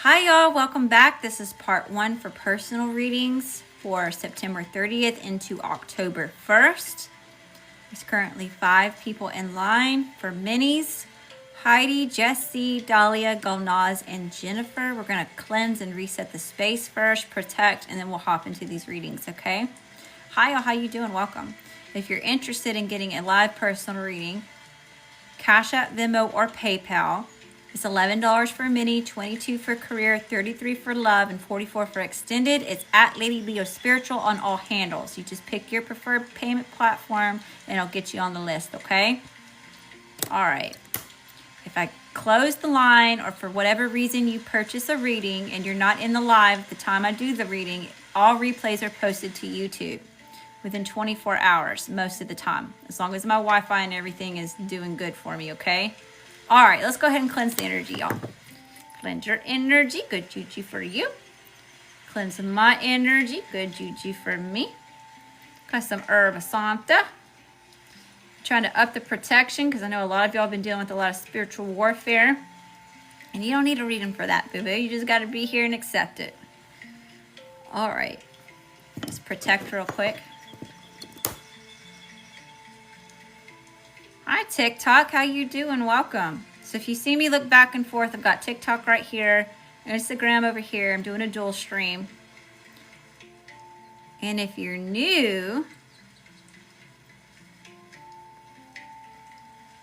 Hi y'all, welcome back. This is part 1 for personal readings for September 30th into October 1st. There's currently 5 people in line for minis. Heidi, Jessie, Dahlia, Gulnaz, and Jennifer. We're going to cleanse and reset the space first, protect, and then we'll hop into these readings, okay? Hi y'all, how you doing? Welcome. If you're interested in getting a live personal reading, Cash App, Venmo, or PayPal. It's $11 for mini, $22 for career, $33 for love, and $44 for extended. It's at Lady Leo Spiritual on all handles. You just pick your preferred payment platform and it'll get you on the list, okay? All right. If I close the line or for whatever reason you purchase a reading and you're not in the live at the time I do the reading, all replays are posted to YouTube within 24 hours most of the time, as long as my Wi-Fi and everything is doing good for me, okay? All right, let's go ahead and cleanse the energy, y'all. Cleanse your energy. Good juju for you. Cleanse my energy. Good juju for me. Got some herb asanta. Trying to up the protection because I know a lot of y'all have been dealing with a lot of spiritual warfare. And you don't need a reading for that, boo-boo. You just got to be here and accept it. All right. Let's protect real quick. Hi TikTok, how you doing? Welcome. So if you see me look back and forth, I've got TikTok right here, Instagram over here. I'm doing a dual stream. And if you're new,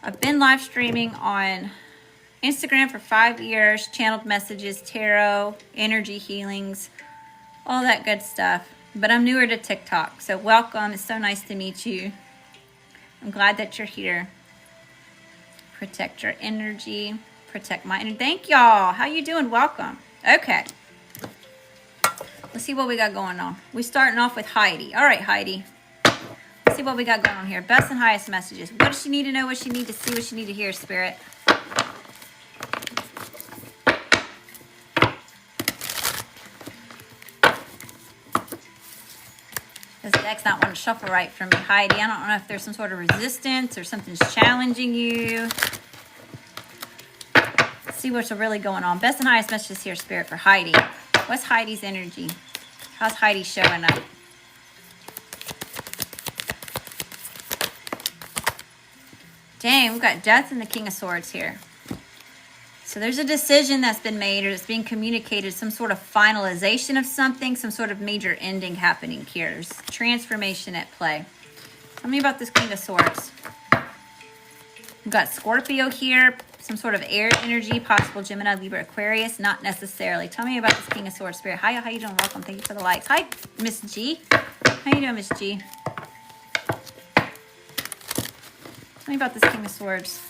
I've been live streaming on Instagram for 5 years, channeled messages, tarot, energy healings, all that good stuff. But I'm newer to TikTok, so welcome. It's so nice to meet you. I'm glad that you're here. Protect your energy. Protect my energy. Thank y'all. How you doing? Welcome. Okay. Let's see what we got going on. We're starting off with Heidi. All right, Heidi. Let's see what we got going on here. Best and highest messages. What does she need to know? What she need to see? What she need to hear, Spirit? This deck's not wanting to shuffle right for me, Heidi. I don't know if there's some sort of resistance or something's challenging you. Let's see what's really going on. Best and highest messages here, Spirit, for Heidi. What's Heidi's energy? How's Heidi showing up? Dang, we've got Death and the King of Swords here. So there's a decision that's been made or it's being communicated, some sort of finalization of something, some sort of major ending happening here. There's transformation at play. Tell me about this King of Swords. We've got Scorpio here, some sort of air energy, possible Gemini, Libra, Aquarius, not necessarily. Tell me about this King of Swords, Spirit. Hi, how you doing? Welcome. Thank you for the likes. Hi, Miss G. How you doing, Miss G? Tell me about this King of Swords.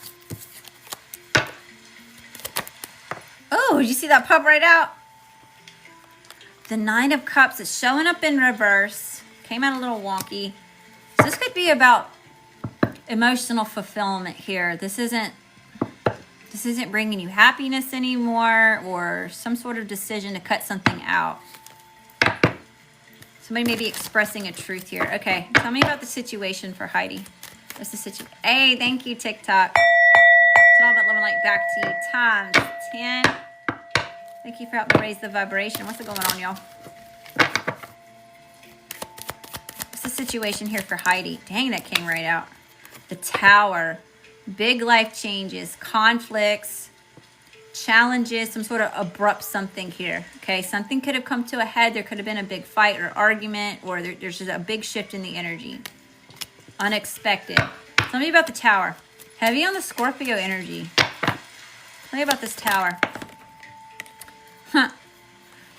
Oh, did you see that pop right out? The Nine of Cups is showing up in reverse. Came out a little wonky. So this could be about emotional fulfillment here. This isn't bringing you happiness anymore or some sort of decision to cut something out. Somebody may be expressing a truth here. Okay, tell me about the situation for Heidi. What's the situation? Hey, thank you, TikTok. So all that love and light back to you times 10. Thank you for helping raise the vibration. What's going on, y'all? What's the situation here for Heidi? Dang, that came right out. The Tower. Big life changes, conflicts, challenges, some sort of abrupt something here. Okay, something could have come to a head. There could have been a big fight or argument, or there's just a big shift in the energy. Unexpected. Tell me about the Tower. Heavy on the Scorpio energy. Tell me about this Tower.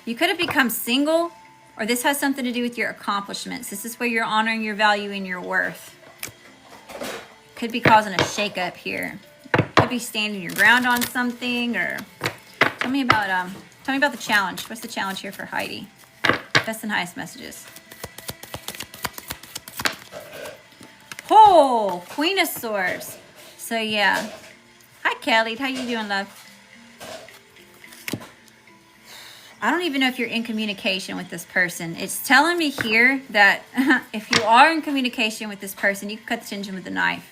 You could have become single, or this has something to do with your accomplishments. This is where you're honoring your value and your worth. Could be causing a shakeup here. Could be standing your ground on something, or tell me about the challenge. What's the challenge here for Heidi? Best and highest messages. Oh, Queen of Swords. So yeah. Hi Kelly, how you doing, love? I don't even know if you're in communication with this person. It's telling me here that if you are in communication with this person, you can cut the tension with a knife.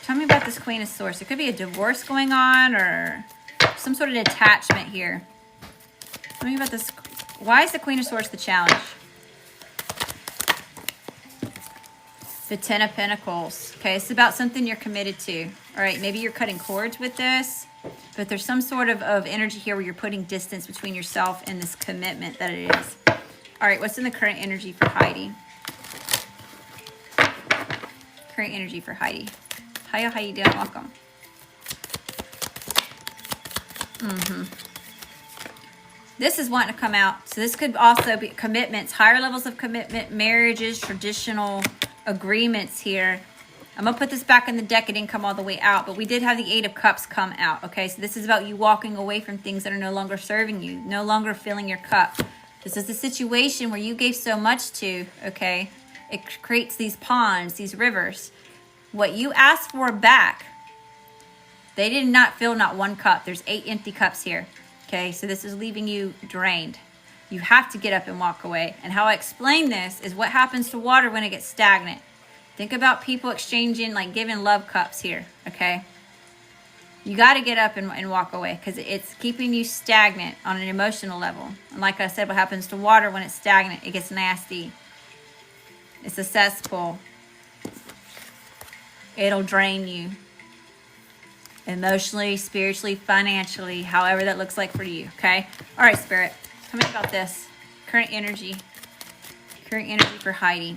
Tell me about this Queen of Swords. There could be a divorce going on or some sort of detachment here. Tell me about this. Why is the Queen of Swords the challenge? The Ten of Pentacles. Okay, it's about something you're committed to. All right, maybe you're cutting cords with this, but there's some sort of energy here where you're putting distance between yourself and this commitment that it is. All right, what's in the current energy for Heidi? Current energy for Heidi. Hiya, how you doing? Welcome. This is wanting to come out. So this could also be commitments, higher levels of commitment, marriages, traditional agreements here. I'm going to put this back in the deck. It didn't come all the way out, but we did have the Eight of Cups come out. Okay, so this is about you walking away from things that are no longer serving you, no longer filling your cup. This is a situation where you gave so much to, okay? It creates these ponds, these rivers. What you asked for back, they did not fill not one cup. There's 8 empty cups here. Okay, so this is leaving you drained. You have to get up and walk away. And how I explain this is what happens to water when it gets stagnant. Think about people exchanging, like giving love cups here, okay? You got to get up and walk away because it's keeping you stagnant on an emotional level. And like I said, what happens to water when it's stagnant? It gets nasty. It's a cesspool. It'll drain you. Emotionally, spiritually, financially, however that looks like for you, okay? All right, Spirit, tell me about this. Current energy for Heidi.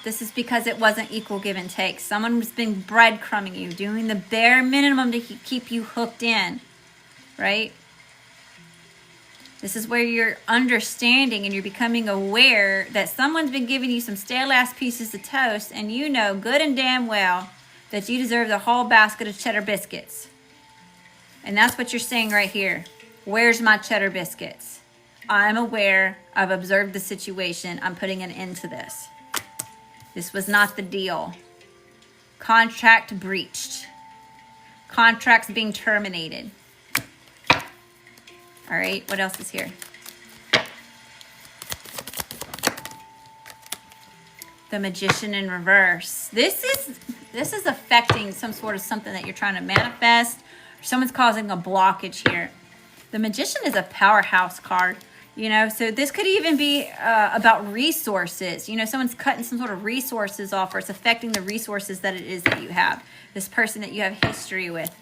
This is because it wasn't equal give and take. Someone was being breadcrumbing you, doing the bare minimum to keep you hooked in, right? This is where you're understanding and you're becoming aware that someone's been giving you some stale-ass pieces of toast and you know good and damn well that you deserve the whole basket of cheddar biscuits. And that's what you're saying right here. Where's my cheddar biscuits? I'm aware. I've observed the situation. I'm putting an end to this. This was not the deal. Contract breached. Contracts being terminated. All right, what else is here? The Magician in reverse. This is affecting some sort of something that you're trying to manifest. Or someone's causing a blockage here. The Magician is a powerhouse card. You know, so this could even be about resources. You know, someone's cutting some sort of resources off, or it's affecting the resources that it is that you have. This person that you have history with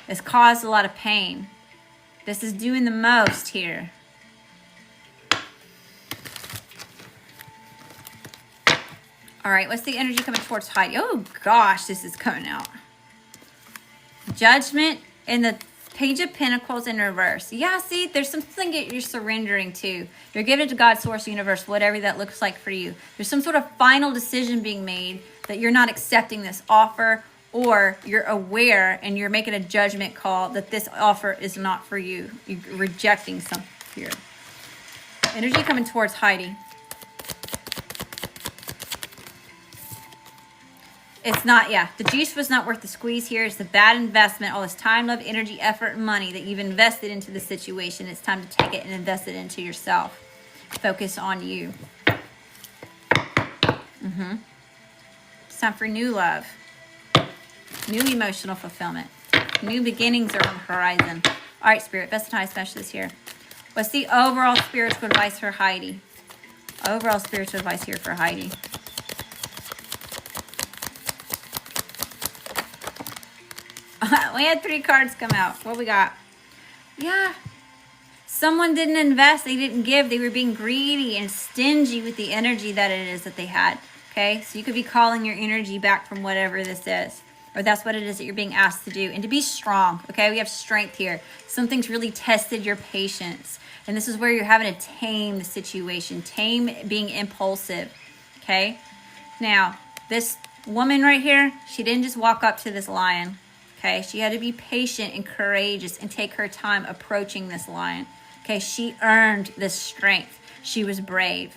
has caused a lot of pain. This is doing the most here. All right, what's the energy coming towards Heidi? Oh, gosh, this is coming out. Judgment and the Page of Pentacles in reverse. Yeah, see, there's something that you're surrendering to. You're giving it to God, Source, Universe, whatever that looks like for you. There's some sort of final decision being made that you're not accepting this offer, or you're aware and you're making a judgment call that this offer is not for you. You're rejecting something here. Energy coming towards Heidi. It's not, yeah, the juice was not worth the squeeze here. It's a bad investment. All this time, love, energy, effort, and money that you've invested into the situation. It's time to take it and invest it into yourself. Focus on you. It's time for new love. New emotional fulfillment. New beginnings are on the horizon. All right, Spirit, best and highest messages here. What's the overall spiritual advice for Heidi? Overall spiritual advice here for Heidi. We had 3 cards come out. What we got? Yeah. Someone didn't invest. They didn't give. They were being greedy and stingy with the energy that it is that they had. Okay? So you could be calling your energy back from whatever this is. Or that's what it is that you're being asked to do. And to be strong. Okay? We have strength here. Something's really tested your patience. And this is where you're having to tame the situation. Tame being impulsive. Okay? Now, this woman right here, she didn't just walk up to this lion. Okay, she had to be patient and courageous and take her time approaching this lion. Okay, she earned this strength. She was brave.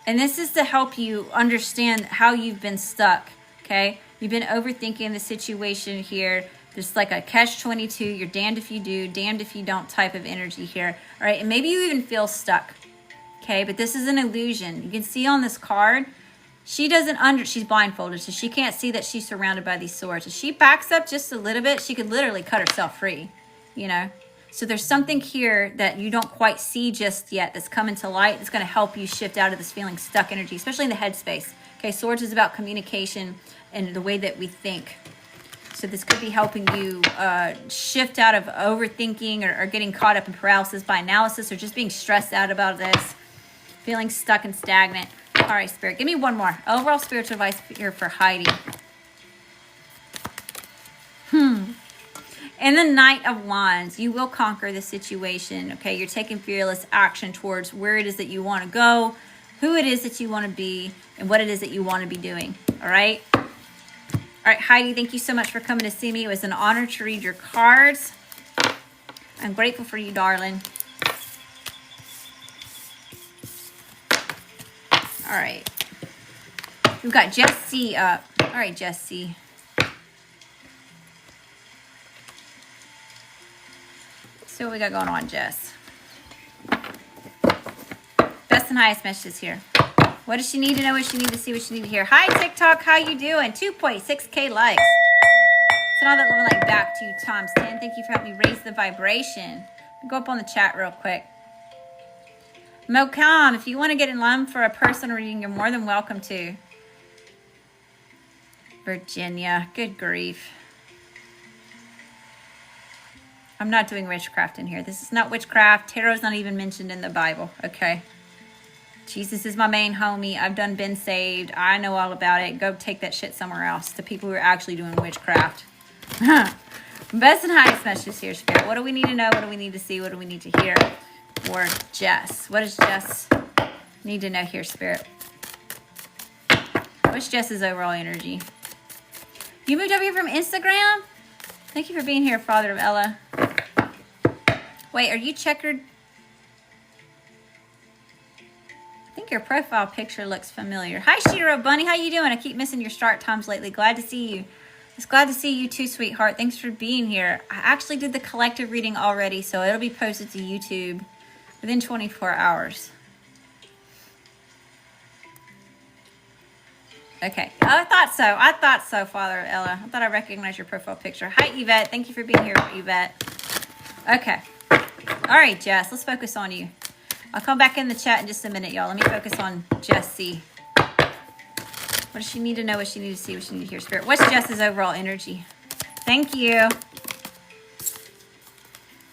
And this is to help you understand how you've been stuck. Okay, you've been overthinking the situation here. There's like a catch-22. You're damned if you do, damned if you don't type of energy here. All right, and maybe you even feel stuck. Okay, but this is an illusion. You can see on this card, she's blindfolded, so she can't see that she's surrounded by these swords. If she backs up just a little bit, she could literally cut herself free, you know? So there's something here that you don't quite see just yet that's coming to light that's going to help you shift out of this feeling stuck energy, especially in the headspace. Okay, swords is about communication and the way that we think. So this could be helping you shift out of overthinking or getting caught up in paralysis by analysis or just being stressed out about this, feeling stuck and stagnant. All right, Spirit, give me one more. Overall spiritual advice here for Heidi. In the Knight of Wands, you will conquer the situation, okay? You're taking fearless action towards where it is that you want to go, who it is that you want to be, and what it is that you want to be doing, all right? All right, Heidi, thank you so much for coming to see me. It was an honor to read your cards. I'm grateful for you, darling. All right. We've got Jessie up. All right, Jessie. See what we got going on, Jess. Best and highest messages here. What does she need to know? What she need to see? What she need to hear? Hi, TikTok. How you doing? 2.6K likes. Send all that love and light back to you times 10. Thank you for helping me raise the vibration. Go up on the chat real quick. Mocam, if you want to get in line for a personal reading, you're more than welcome to. Virginia, good grief. I'm not doing witchcraft in here. This is not witchcraft. Tarot's not even mentioned in the Bible, okay? Jesus is my main homie. I've been saved. I know all about it. Go take that shit somewhere else. The people who are actually doing witchcraft. Best and highest messages here, Spirit. What do we need to know? What do we need to see? What do we need to hear? For Jess. What does Jess need to know here, Spirit? What's Jess's overall energy? You moved over here from Instagram? Thank you for being here, Father of Ella. Wait, are you checkered? I think your profile picture looks familiar. Hi, Shiro Bunny. How you doing? I keep missing your start times lately. Glad to see you. It's glad to see you too, sweetheart. Thanks for being here. I actually did the collective reading already, so it'll be posted to YouTube within 24 hours. Okay. Oh, I thought so. I thought so, Father Ella. I thought I recognized your profile picture. Hi, Yvette. Thank you for being here, Yvette. Okay. All right, Jess. Let's focus on you. I'll come back in the chat in just a minute, y'all. Let me focus on Jessie. What does she need to know? What she need to see? What she need to hear, Spirit? What's Jess's overall energy? Thank you.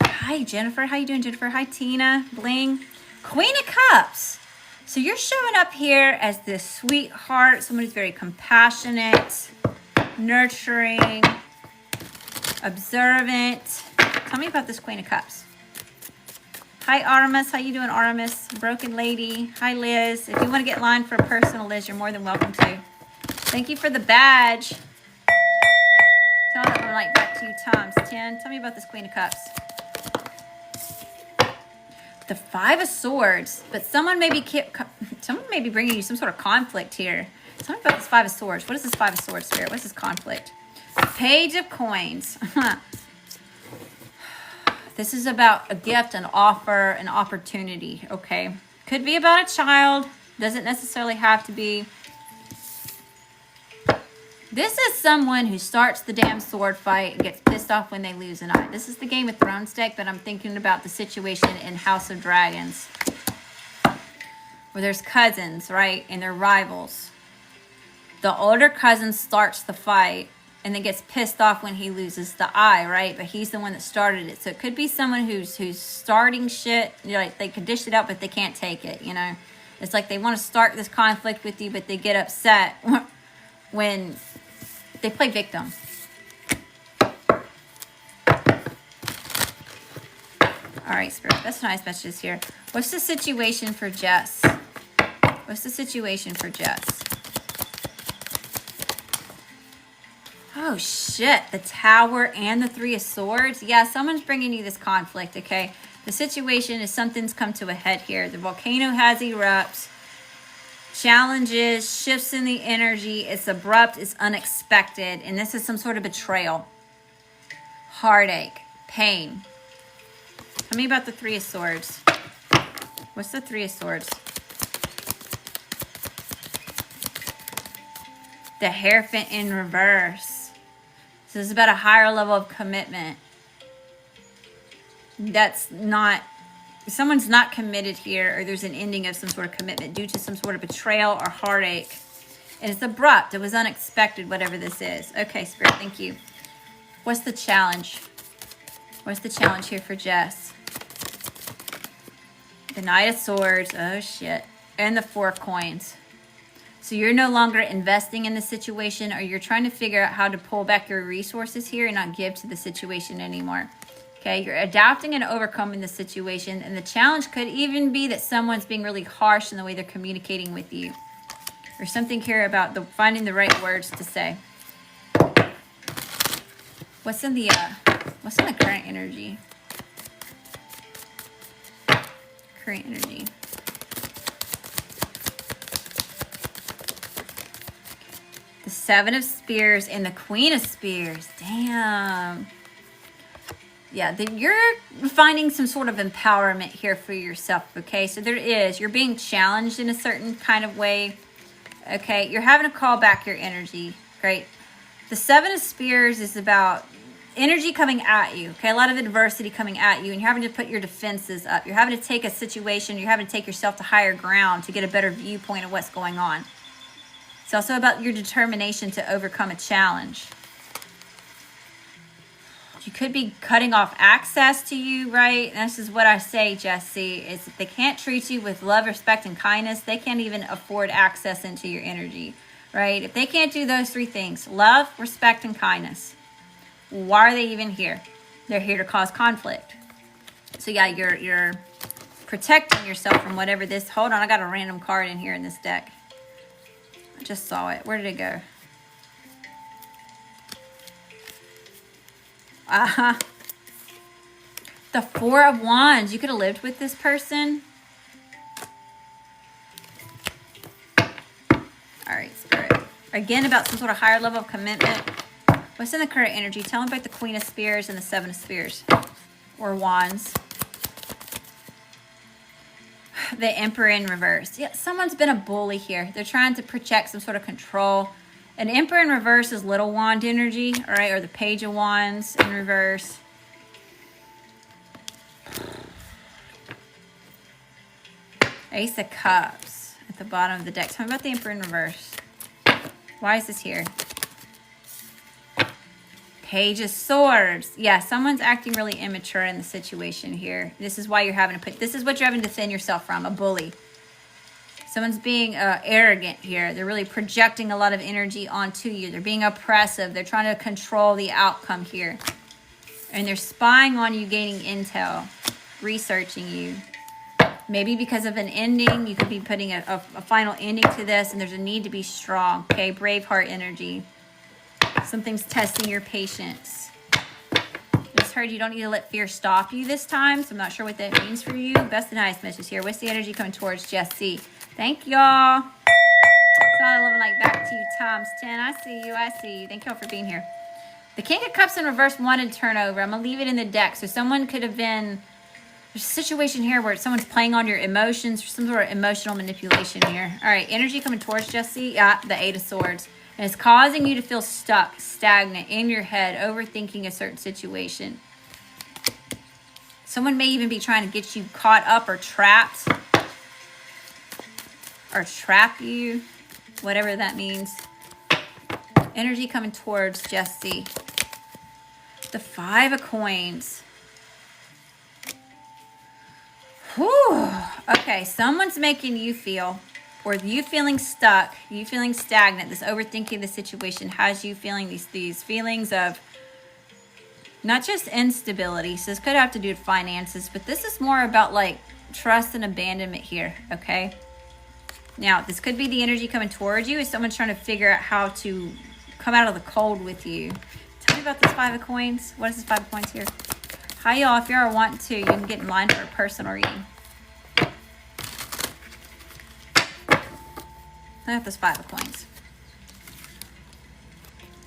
Hi, Jennifer. How you doing, Jennifer? Hi, Tina. Bling. Queen of Cups. So you're showing up here as this sweetheart, someone who's very compassionate, nurturing, observant. Tell me about this Queen of Cups. Hi, Artemis. How you doing, Artemis? Broken Lady. Hi, Liz. If you want to get in line for a personal, Liz, you're more than welcome to. Thank you for the badge. Tell that one like back to you times 10. Tell me about this Queen of Cups. The Five of Swords, but someone may be bringing you some sort of conflict here. Tell me about this Five of Swords. What is this Five of Swords, Spirit? What's this conflict? Page of Coins. This is about a gift, an offer, an opportunity, okay? Could be about a child. Doesn't necessarily have to be. This is someone who starts the damn sword fight and gets pissed off when they lose an eye. This is the Game of Thrones deck, but I'm thinking about the situation in House of Dragons, where there's cousins, right? And they're rivals. The older cousin starts the fight and then gets pissed off when he loses the eye, right? But he's the one that started it. So it could be someone who's starting shit. You know, like they could dish it out, but they can't take it, you know? It's like they want to start this conflict with you, but they get upset when they play victim. All right, Spirit, that's nice messages here. What's the situation for Jess? What's the situation for Jess? Oh, shit. The Tower and the Three of Swords. Yeah, someone's bringing you this conflict, okay? The situation is something's come to a head here. The volcano has erupted. Challenges, shifts in the energy. It's abrupt. It's unexpected. And this is some sort of betrayal. Heartache. Pain. Tell me about the Three of Swords. What's the Three of Swords? The Hierophant in reverse. So this is about a higher level of commitment. That's not, someone's not committed here, or there's an ending of some sort of commitment due to some sort of betrayal or heartache. And it's abrupt. It was unexpected, whatever this is. Okay, Spirit, thank you. What's the challenge? What's the challenge here for Jess? The Knight of Swords. Oh, shit. And the Four of Coins. So you're no longer investing in the situation, or you're trying to figure out how to pull back your resources here and not give to the situation anymore. Okay, you're adapting and overcoming the situation. And the challenge could even be that someone's being really harsh in the way they're communicating with you. There's something here about finding the right words to say. What's in the current energy? Current energy. The Seven of Spears and the Queen of Spears. Damn. Yeah, you're finding some sort of empowerment here for yourself, okay? So you're being challenged in a certain kind of way, okay? You're having to call back your energy, great? The Seven of Spears is about energy coming at you, okay? A lot of adversity coming at you, and you're having to put your defenses up. You're having to take a situation, you're having to take yourself to higher ground to get a better viewpoint of what's going on. It's also about your determination to overcome a challenge. You could be cutting off access to you, right? And this is what I say, Jesse, is if they can't treat you with love, respect, and kindness, they can't even afford access into your energy, right? If they can't do those three things, love, respect, and kindness, why are they even here? They're here to cause conflict. So yeah, you're protecting yourself from whatever this, hold on, I got a random card in here in this deck. I just saw it. Where did it go? The Four of Wands. You could have lived with this person. All right, Spirit. Again, about some sort of higher level of commitment. What's in the current energy? Tell me about the Queen of Spears and the Seven of Spears. Or Wands. The Emperor in reverse. Yeah, someone's been a bully here. They're trying to project some sort of control. An Emperor in reverse is Little Wand energy, all right, or the Page of Wands in reverse. Ace of Cups at the bottom of the deck. Tell me about the Emperor in reverse. Why is this here? Page of Swords. Yeah, someone's acting really immature in the situation here. This is why you're having to this is what you're having to defend yourself from, a bully. Someone's being arrogant here. They're really projecting a lot of energy onto you. They're being oppressive. They're trying to control the outcome here. And they're spying on you, gaining intel, researching you. Maybe because of an ending, you could be putting a final ending to this, and there's a need to be strong, okay? Braveheart energy. Something's testing your patience. I just heard you don't need to let fear stop you this time, so I'm not sure what that means for you. Best and highest message here. What's the energy coming towards Jesse? Thank y'all. It's not living like back to you times 10. I see you. I see you. Thank y'all for being here. The King of Cups in reverse wanted turnover. I'm going to leave it in the deck. So someone could have been... There's a situation here where someone's playing on your emotions, or some sort of emotional manipulation here. All right, energy coming towards Jesse. Yeah, the Eight of Swords. And it's causing you to feel stuck, stagnant in your head, overthinking a certain situation. Someone may even be trying to get you caught up or trapped. Or trap you. Whatever that means. Energy coming towards Jesse. The Five of Coins. Whew. Okay, someone's making you feel, or you feeling stuck, you feeling stagnant, this overthinking the situation has you feeling these feelings of not just instability. So this could have to do with finances, but this is more about like trust and abandonment here, okay? Now, this could be the energy coming towards you, is someone trying to figure out how to come out of the cold with you. Tell me about this Five of Coins. What is this Five of Coins here? Hi, y'all. If you are wanting to, you can get in line for a personal reading. I got this Five of Coins.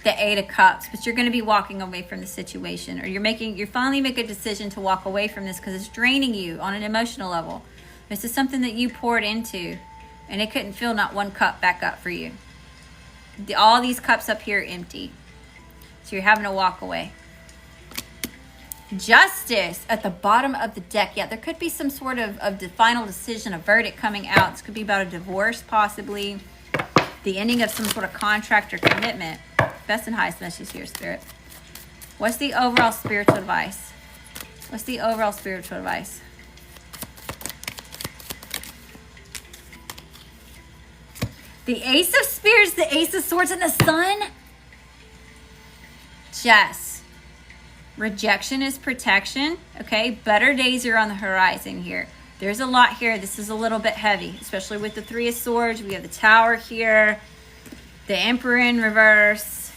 The Eight of Cups. But you're going to be walking away from the situation, or you're finally making a decision to walk away from this because it's draining you on an emotional level. This is something that you poured into, and it couldn't fill not one cup back up for you. All these cups up here are empty. So you're having to walk away. Justice at the bottom of the deck. Yeah, there could be some sort of the final decision, a verdict coming out. This could be about a divorce, possibly. The ending of some sort of contract or commitment. Best and highest message here, Spirit. What's the overall spiritual advice? What's the overall spiritual advice? The Ace of Spears, the Ace of Swords, and the Sun. Jess. Rejection is protection. Okay, better days are on the horizon here. There's a lot here. This is a little bit heavy, especially with the Three of Swords. We have the Tower here. The Emperor in reverse.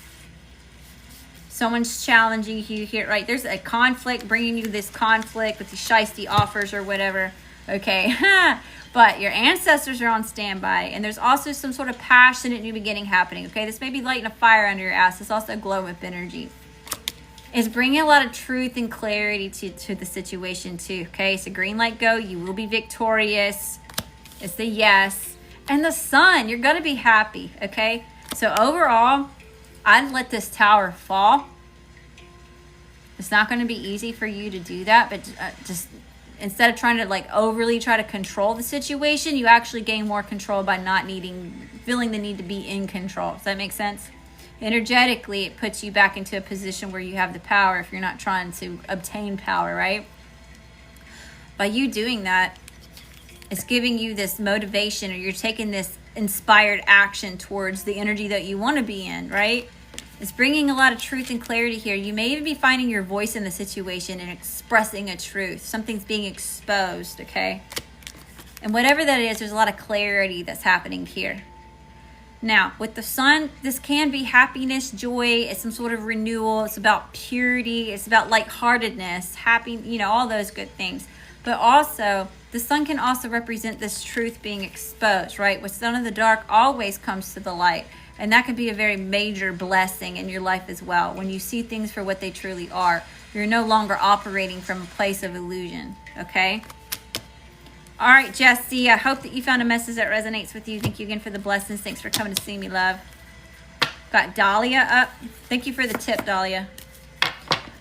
Someone's challenging you here, right? There's a conflict, bringing you this conflict with the shiesty offers or whatever. Okay, but your ancestors are on standby, and there's also some sort of passionate new beginning happening. Okay, this may be lighting a fire under your ass. It's also a glow up energy. It's bringing a lot of truth and clarity to the situation too. Okay, so green light go. You will be victorious. It's the yes. And the Sun, you're going to be happy. Okay, so overall, I'd let this Tower fall. It's not going to be easy for you to do that, but just instead of trying to like overly try to control the situation, you actually gain more control by not feeling the need to be in control. Does that make sense? Energetically, it puts you back into a position where you have the power if you're not trying to obtain power, right? By you doing that, it's giving you this motivation, or you're taking this inspired action towards the energy that you want to be in, right? It's bringing a lot of truth and clarity here. You may even be finding your voice in the situation and expressing a truth. Something's being exposed, okay? And whatever that is, there's a lot of clarity that's happening here. Now, with the Sun, this can be happiness, joy. It's some sort of renewal. It's about purity. It's about lightheartedness, happy, all those good things. But also, the Sun can also represent this truth being exposed, right? What's done in the dark always comes to the light. And that can be a very major blessing in your life as well. When you see things for what they truly are, you're no longer operating from a place of illusion, okay? All right, Jesse, I hope that you found a message that resonates with you. Thank you again for the blessings. Thanks for coming to see me, love. Got Dahlia up. Thank you for the tip, Dahlia.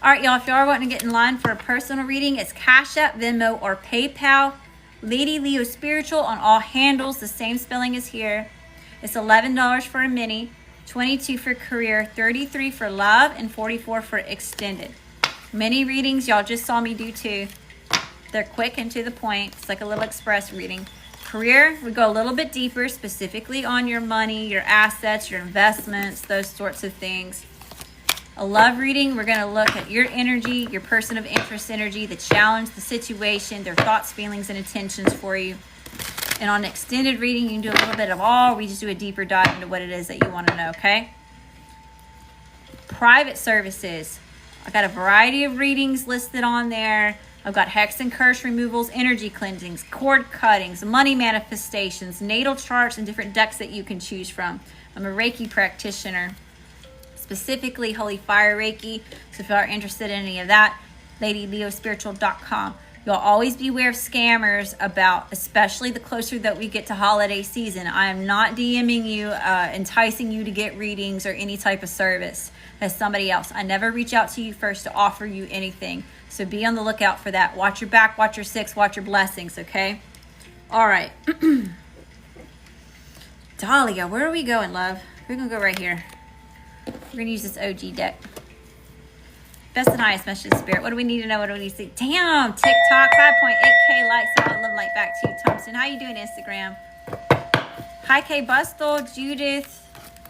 All right, y'all, if you are wanting to get in line for a personal reading, it's Cash App, Venmo, or PayPal. Lady Leo Spiritual on all handles. The same spelling as here. It's $11 for a mini, $22 for career, $33 for love, and $44 for extended. Mini readings, y'all just saw me do too. They're quick and to the point. It's like a little express reading. Career, we go a little bit deeper, specifically on your money, your assets, your investments, those sorts of things. A love reading, we're going to look at your energy, your person of interest energy, the challenge, the situation, their thoughts, feelings, and intentions for you. And on an extended reading, you can do a little bit of all. We just do a deeper dive into what it is that you want to know, okay? Private services. I've got a variety of readings listed on there. I've got hex and curse removals, energy cleansings, cord cuttings, money manifestations, natal charts, and different decks that you can choose from. I'm a Reiki practitioner, specifically Holy Fire Reiki. So if you are interested in any of that, ladyleospiritual.com. You'll always beware of scammers especially the closer that we get to holiday season. I am not DMing you, enticing you to get readings or any type of service as somebody else. I never reach out to you first to offer you anything. So be on the lookout for that. Watch your back, watch your six, watch your blessings, okay? All right. Dahlia, where are we going, love? We're going to go right here. We're going to use this OG deck. Best and highest message of spirit. What do we need to know? What do we need to see? Damn, TikTok, 5.8K likes. I love light back to you, Thompson. How you doing, Instagram? Hi, K. Bustle, Judith,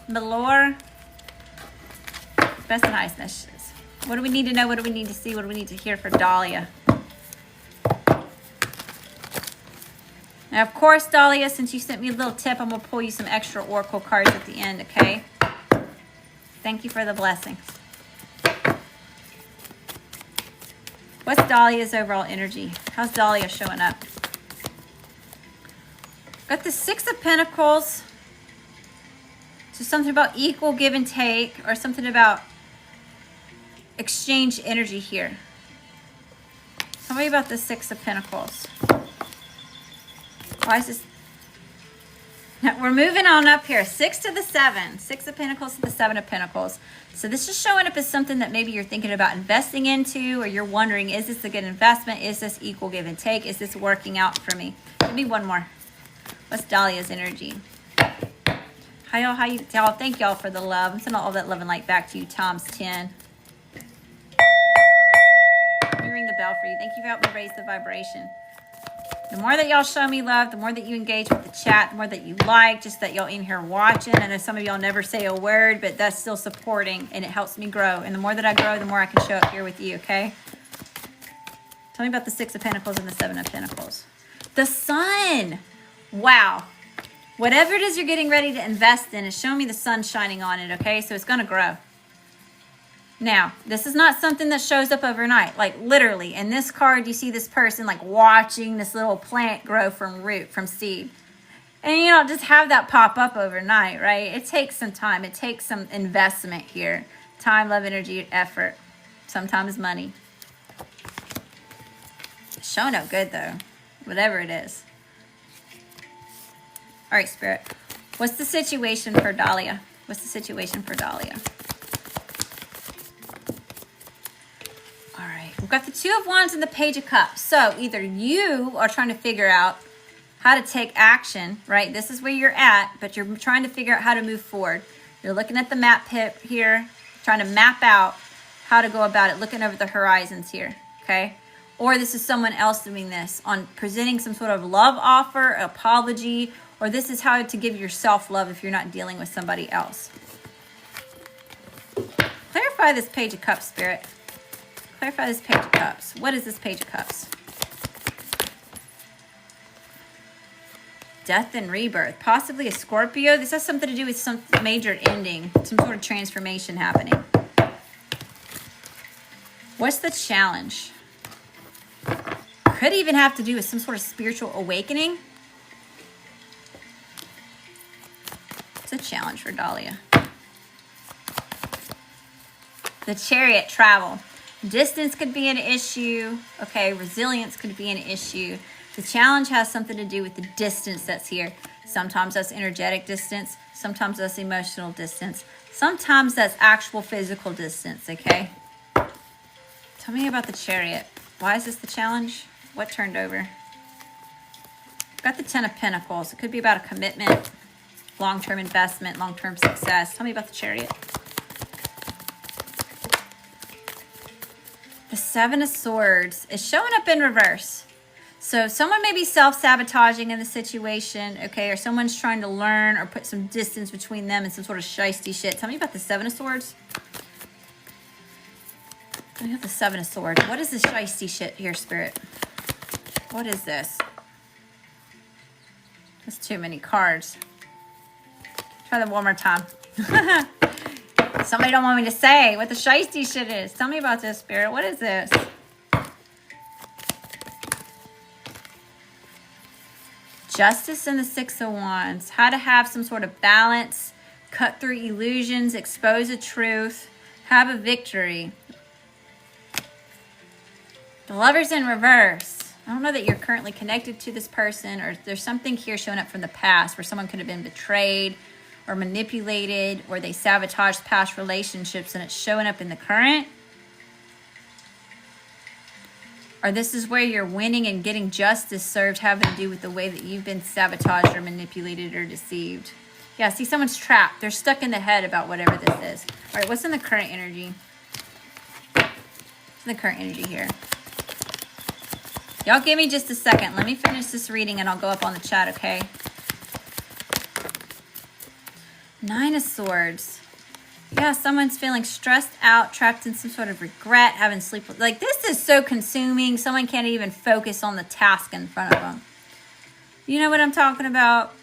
Malore. Best and highest messages. What do we need to know? What do we need to see? What do we need to hear for Dahlia? Now, of course, Dahlia, since you sent me a little tip, I'm going to pull you some extra oracle cards at the end, okay? Thank you for the blessings. What's Dahlia's overall energy? How's Dahlia showing up? Got the Six of Pentacles. So something about equal give and take, or something about exchange energy here. Tell me about the Six of Pentacles. Why is this? We're moving on up here. 6 to the 7. 6 of Pentacles to the 7 of Pentacles. So this is showing up as something that maybe you're thinking about investing into, or you're wondering, is this a good investment? Is this equal give and take? Is this working out for me? Give me one more. What's Dahlia's energy? Hi, y'all. How you? Y'all, thank y'all for the love. I'm sending all that love and light back to you, times 10. Let me ring the bell for you. Thank you for helping me raise the vibration. The more that y'all show me love, the more that you engage with the chat, the more that you like, just that y'all in here watching. I know some of y'all never say a word, but that's still supporting, and it helps me grow. And the more that I grow, the more I can show up here with you, okay? Tell me about the 6 of Pentacles and the 7 of Pentacles. The Sun. Wow. Whatever it is you're getting ready to invest in is showing me the sun shining on it, okay? So it's going to grow. Now, this is not something that shows up overnight. Like literally, in this card, you see this person like watching this little plant grow from root, from seed. And you don't just have that pop up overnight, right? It takes some time. It takes some investment here. Time, love, energy, effort. Sometimes money. It's showing up good though, whatever it is. All right, Spirit. What's the situation for Dahlia? What's the situation for Dahlia? All right. We've got the 2 of Wands and the Page of Cups. So either you are trying to figure out how to take action, right? This is where you're at, but you're trying to figure out how to move forward. You're looking at the map here, trying to map out how to go about it, looking over the horizons here, okay? Or this is someone else doing this, on presenting some sort of love offer, apology, or this is how to give yourself love if you're not dealing with somebody else. Clarify this Page of Cups, Spirit. Clarify this Page of Cups. What is this Page of Cups? Death and rebirth. Possibly a Scorpio. This has something to do with some major ending, some sort of transformation happening. What's the challenge? Could even have to do with some sort of spiritual awakening. It's a challenge for Dahlia. The Chariot, travel. Distance could be an issue. Okay, resilience could be an issue. The challenge has something to do with the distance that's here. Sometimes that's energetic distance. Sometimes that's emotional distance. Sometimes that's actual physical distance, okay? Tell me about the Chariot. Why is this the challenge? What turned over? Got the 10 of Pentacles. It could be about a commitment, long-term investment, long-term success. Tell me about the Chariot. The 7 of Swords is showing up in reverse. So someone may be self-sabotaging in the situation, okay, or someone's trying to learn or put some distance between them and some sort of shiesty shit. Tell me about the 7 of Swords. Tell me about the 7 of Swords. What is this shiesty shit here, Spirit? What is this? That's too many cards. Try that one more time. Somebody don't want me to say what the shiesty shit is. Tell me about this, Spirit. What is this? Justice and the 6 of Wands. How to have some sort of balance, cut through illusions, expose a truth, have a victory. The Lover's in reverse. I don't know that you're currently connected to this person, or there's something here showing up from the past where someone could have been betrayed or manipulated, or they sabotaged past relationships and it's showing up in the current. Or this is where you're winning and getting justice served, having to do with the way that you've been sabotaged or manipulated or deceived. Yeah, see, someone's trapped. They're stuck in the head about whatever this is. All right, what's in the current energy? What's in the current energy here? Y'all give me just a second. Let me finish this reading and I'll go up on the chat, okay? 9 of Swords. Yeah, someone's feeling stressed out, trapped in some sort of regret, having sleep. Like, this is so consuming. Someone can't even focus on the task in front of them. You know what I'm talking about?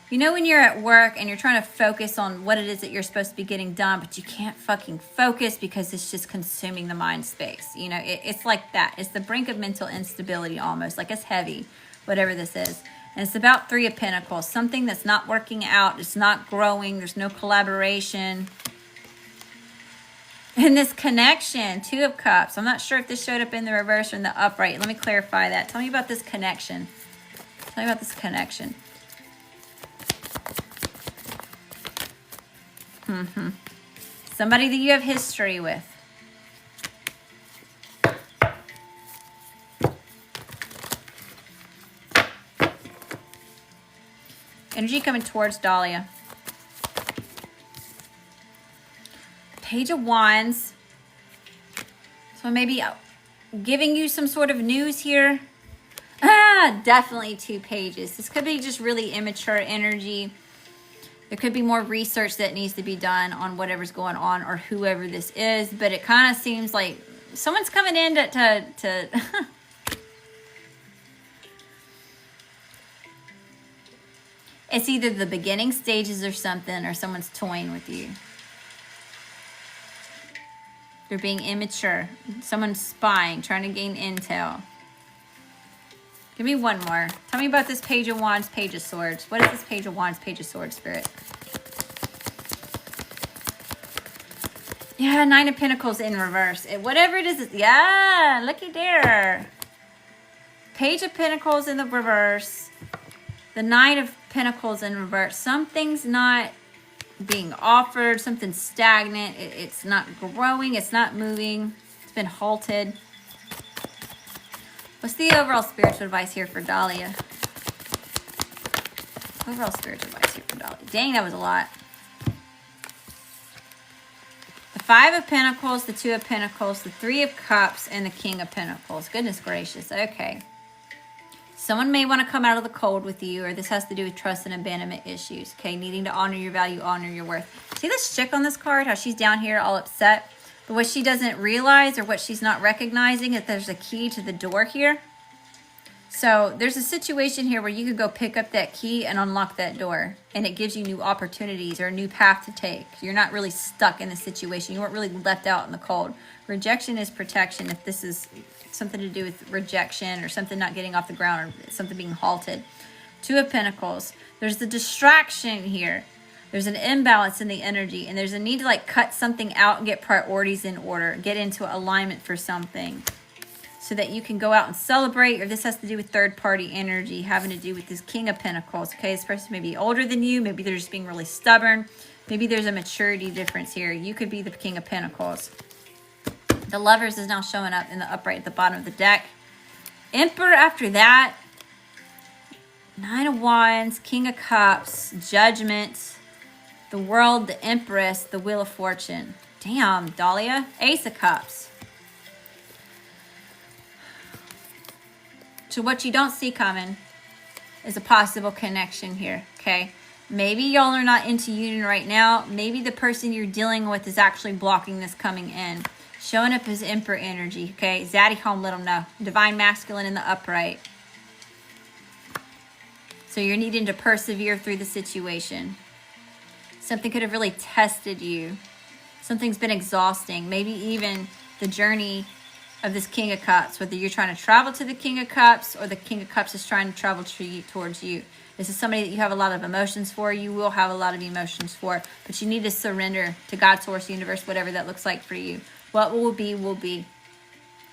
You know when you're at work and you're trying to focus on what it is that you're supposed to be getting done, but you can't fucking focus because it's just consuming the mind space. You know, it's like that. It's the brink of mental instability almost. Like, it's heavy, whatever this is. And it's about 3 of Pentacles. Something that's not working out. It's not growing. There's no collaboration. And this connection, 2 of Cups. I'm not sure if this showed up in the reverse or in the upright. Let me clarify that. Tell me about this connection. Tell me about this connection. Somebody that you have history with. Energy coming towards Dahlia. Page of Wands. So maybe giving you some sort of news here. Definitely 2 pages. This could be just really immature energy. There could be more research that needs to be done on whatever's going on or whoever this is. But it kind of seems like someone's coming in to It's either the beginning stages or something, or someone's toying with you. They're being immature. Someone's spying, trying to gain intel. Give me one more. Tell me about this Page of Wands, Page of Swords. What is this Page of Wands, Page of Swords, Spirit? Yeah, 9 of Pentacles in reverse. Whatever it is, yeah, looky there. Page of Pentacles in the reverse. The 9 of Pentacles in reverse. Something's not being offered. Something's stagnant. It's not growing. It's not moving. It's been halted. What's the overall spiritual advice here for Dahlia? Overall spiritual advice here for Dahlia. Dang, that was a lot. The 5 of Pentacles, the 2 of Pentacles, the 3 of Cups, and the King of Pentacles. Goodness gracious. Okay. Someone may want to come out of the cold with you, or this has to do with trust and abandonment issues. Okay, needing to honor your value, honor your worth. See this chick on this card, how she's down here all upset? But what she doesn't realize, or what she's not recognizing, is there's a key to the door here. So there's a situation here where you could go pick up that key and unlock that door. And it gives you new opportunities or a new path to take. You're not really stuck in the situation. You weren't really left out in the cold. Rejection is protection. If this is something to do with rejection or something not getting off the ground or something being halted. 2 of Pentacles. There's the distraction here. There's an imbalance in the energy. And there's a need to like cut something out and get priorities in order. Get into alignment for something. So that you can go out and celebrate. Or this has to do with third party energy. Having to do with this King of Pentacles. Okay, this person may be older than you. Maybe they're just being really stubborn. Maybe there's a maturity difference here. You could be the King of Pentacles. The Lovers is now showing up in the upright at the bottom of the deck. Emperor after that. 9 of Wands, King of Cups, Judgment, the World, the Empress, the Wheel of Fortune. Damn, Dahlia. Ace of Cups. So what you don't see coming is a possible connection here, okay? Maybe y'all are not into union right now. Maybe the person you're dealing with is actually blocking this coming in. Showing up as Emperor energy, okay? Zaddy home, let them know. Divine Masculine in the upright. So you're needing to persevere through the situation. Something could have really tested you. Something's been exhausting. Maybe even the journey of this King of Cups. Whether you're trying to travel to the King of Cups or the King of Cups is trying to travel towards you. This is somebody that you have a lot of emotions for. You will have a lot of emotions for. But you need to surrender to God, Source, Universe, whatever that looks like for you. What will be, will be.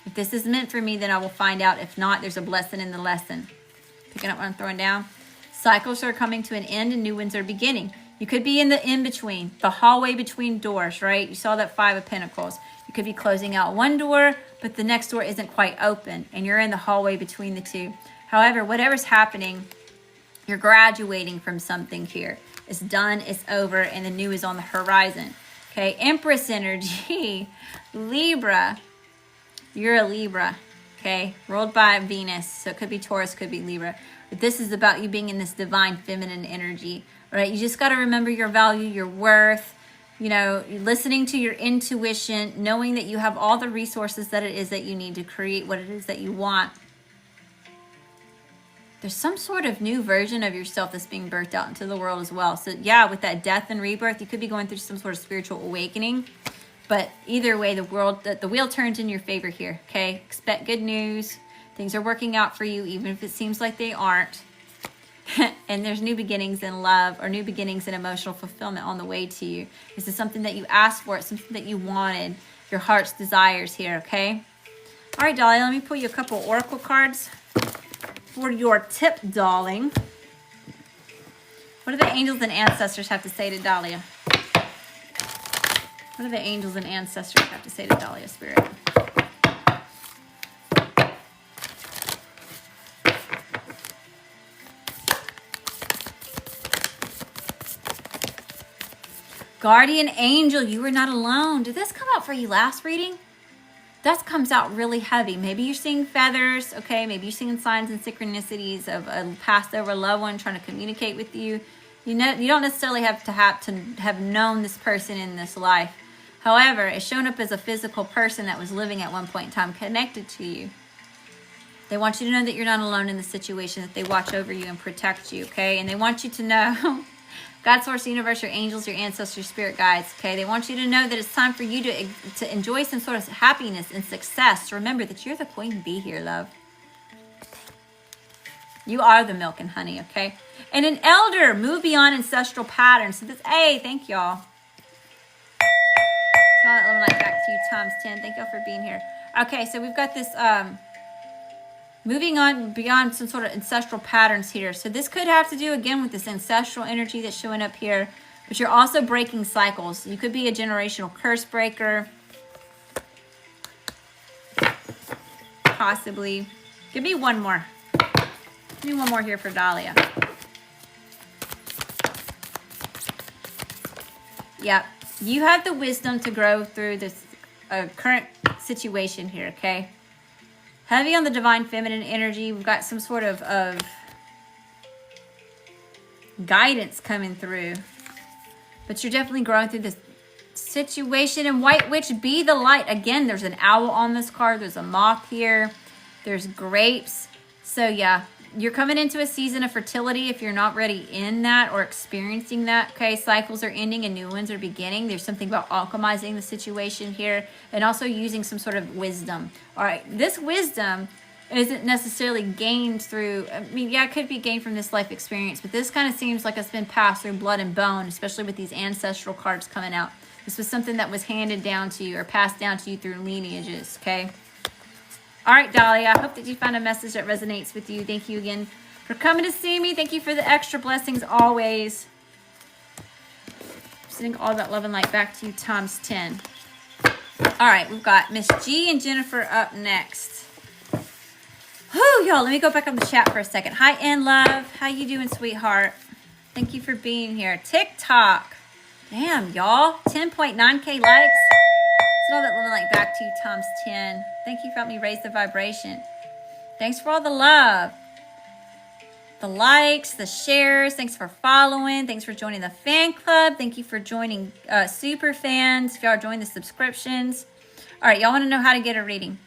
If this is meant for me, then I will find out. If not, there's a blessing in the lesson. Picking up what I'm throwing down. Cycles are coming to an end and new ones are beginning. You could be in the in-between, the hallway between doors, right? You saw that 5 of Pentacles. You could be closing out one door, but the next door isn't quite open, and you're in the hallway between the two. However, whatever's happening, you're graduating from something here. It's done, it's over, and the new is on the horizon. Okay, Empress energy, Libra. You're a Libra, okay? Ruled by Venus, so it could be Taurus, could be Libra. But this is about you being in this divine feminine energy, all right? You just got to remember your value, your worth, you know, listening to your intuition, knowing that you have all the resources that it is that you need to create what it is that you want. There's some sort of new version of yourself that's being birthed out into the world as well. So yeah, with that death and rebirth, you could be going through some sort of spiritual awakening. But either way, the wheel turns in your favor here, okay? Expect good news. Things are working out for you, even if it seems like they aren't. And there's new beginnings in love or new beginnings in emotional fulfillment on the way to you. This is something that you asked for. It's something that you wanted. Your heart's desires here, okay? All right, Dahlia, let me pull you a couple oracle cards. for your tip, darling. What do the angels and ancestors have to say to Dahlia? What do the angels and ancestors have to say to Dahlia, Spirit? Guardian angel, you are not alone. Did this come out for you last reading? That comes out really heavy. Maybe you're seeing feathers, okay? Maybe you're seeing signs and synchronicities of a passed over loved one trying to communicate with you. You know, you don't necessarily have to have known this person in this life. However, it's shown up as a physical person that was living at one point in time connected to you. They want you to know that you're not alone in the situation, that they watch over you and protect you, okay? And they want you to know God, source, universe, your angels, your ancestors, spirit guides, okay? They want you to know that it's time for you to enjoy some sort of happiness and success. Remember that you're the queen bee here, love. You are the milk and honey, okay? And an elder, move beyond ancestral patterns. So this, hey, thank y'all. Smile that love and light back to you, times 10. Thank y'all for being here. Okay, so we've got this, moving on beyond some sort of ancestral patterns here. So this could have to do, again, with this ancestral energy that's showing up here. But you're also breaking cycles. You could be a generational curse breaker. Possibly. Give me one more. Give me one more here for Dahlia. Yep. You have the wisdom to grow through this current situation here, okay? Heavy on the divine feminine energy. We've got some sort of guidance coming through. But you're definitely growing through this situation. And White Witch, be the light. Again, there's an owl on this card. There's a moth here. There's grapes. So yeah, you're coming into a season of fertility if you're not ready in that or experiencing that. Okay, cycles are ending and new ones are beginning. There's something about alchemizing the situation here and also using some sort of wisdom. All right, this wisdom isn't necessarily gained through, I mean, yeah, it could be gained from this life experience, but this kind of seems like it's been passed through blood and bone, especially with these ancestral cards coming out. This was something that was handed down to you or passed down to you through lineages, okay? All right, Dahlia, I hope that you found a message that resonates with you. Thank you again for coming to see me. Thank you for the extra blessings always. Sending all that love and light back to you times 10. All right, we've got Miss G and Jennifer up next. Whew, y'all, let me go back on the chat for a second. Hi, N Love. How you doing, sweetheart? Thank you for being here. TikTok. Damn, y'all. 10.9K likes. Send all that love and light back to you times 10. Thank you for helping me raise the vibration. Thanks for all the love. The likes, the shares. Thanks for following. Thanks for joining the fan club. Thank you for joining super fans. If y'all are joining the subscriptions. All right, y'all want to know how to get a reading.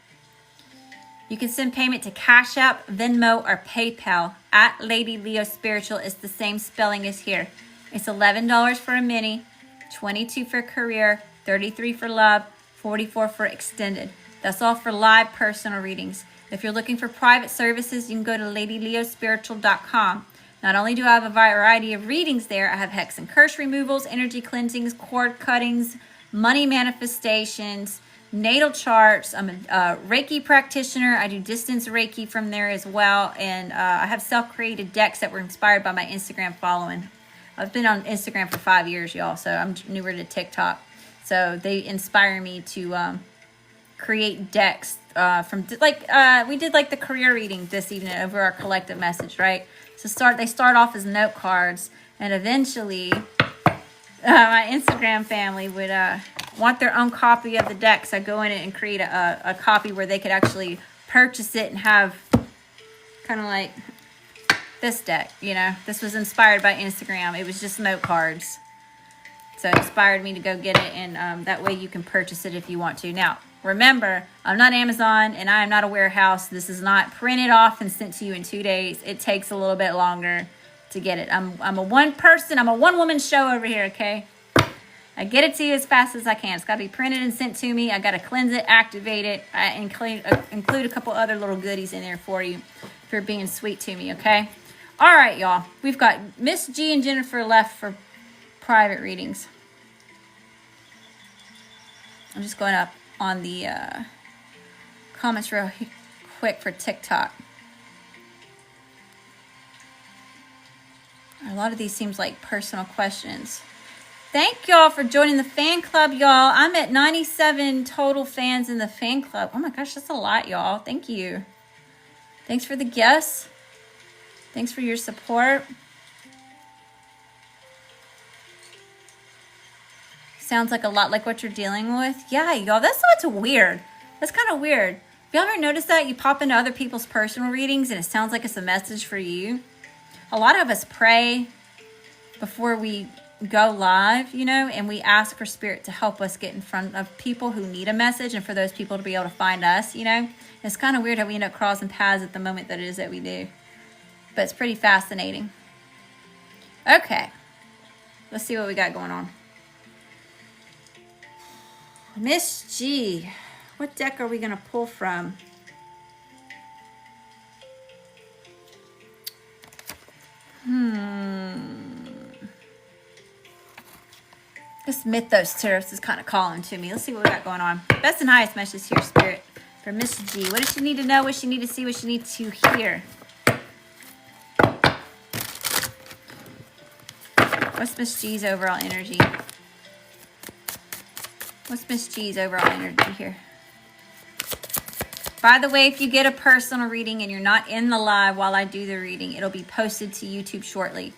You can send payment to Cash App, Venmo, or PayPal at Lady Leo Spiritual. It's the same spelling as here. It's $11 for a mini, $22 for career, $33 for love, $44 for extended. That's all for live personal readings. If you're looking for private services, you can go to ladyleospiritual.com. Not only do I have a variety of readings there, I have hex and curse removals, energy cleansings, cord cuttings, money manifestations, natal charts. I'm a Reiki practitioner. I do distance Reiki from there as well. And I have self-created decks that were inspired by my Instagram following. I've been on Instagram for 5 years, y'all, so I'm newer to TikTok. So they inspire me to create decks from we did like the career reading this evening over our collective message, right? So they start off as note cards, and eventually my Instagram family would want their own copy of the deck. So I go in it and create a copy where they could actually purchase it and have kind of like this deck, you know. This was inspired by Instagram. It was just note cards. So it inspired me to go get it, and that way you can purchase it if you want to. Now, remember, I'm not Amazon, and I am not a warehouse. This is not printed off and sent to you in 2 days. It takes a little bit longer to get it. I'm a one-woman show over here, okay? I get it to you as fast as I can. It's got to be printed and sent to me. I got to cleanse it, activate it. I include a couple other little goodies in there for you if you're being sweet to me, okay? All right, y'all. We've got Miss G and Jennifer left for private readings. I'm just going up on the comments real quick for TikTok. A lot of these seems like personal questions. Thank y'all for joining the fan club, y'all. I'm at 97 total fans in the fan club. Oh my gosh, that's a lot, y'all. Thank you. Thanks for the gifts. Thanks for your support. Sounds like a lot like what you're dealing with. Yeah, y'all, that's what's weird. That's kind of weird. Have y'all ever noticed that? You pop into other people's personal readings and it sounds like it's a message for you. A lot of us pray before we go live, you know, and we ask for spirit to help us get in front of people who need a message and for those people to be able to find us, you know. It's kind of weird how we end up crossing paths at the moment that it is that we do. But it's pretty fascinating. Okay. Let's see what we got going on. Miss G. What deck are we going to pull from? This Mythos Tarot is kind of calling to me. Let's see what we got going on. Best and highest message here, Spirit, for Miss G. What does she need to know? What does she need to see? What does she need to hear? What's Miss G's overall energy? What's Miss G's overall energy here? By the way, if you get a personal reading and you're not in the live while I do the reading, it'll be posted to YouTube shortly.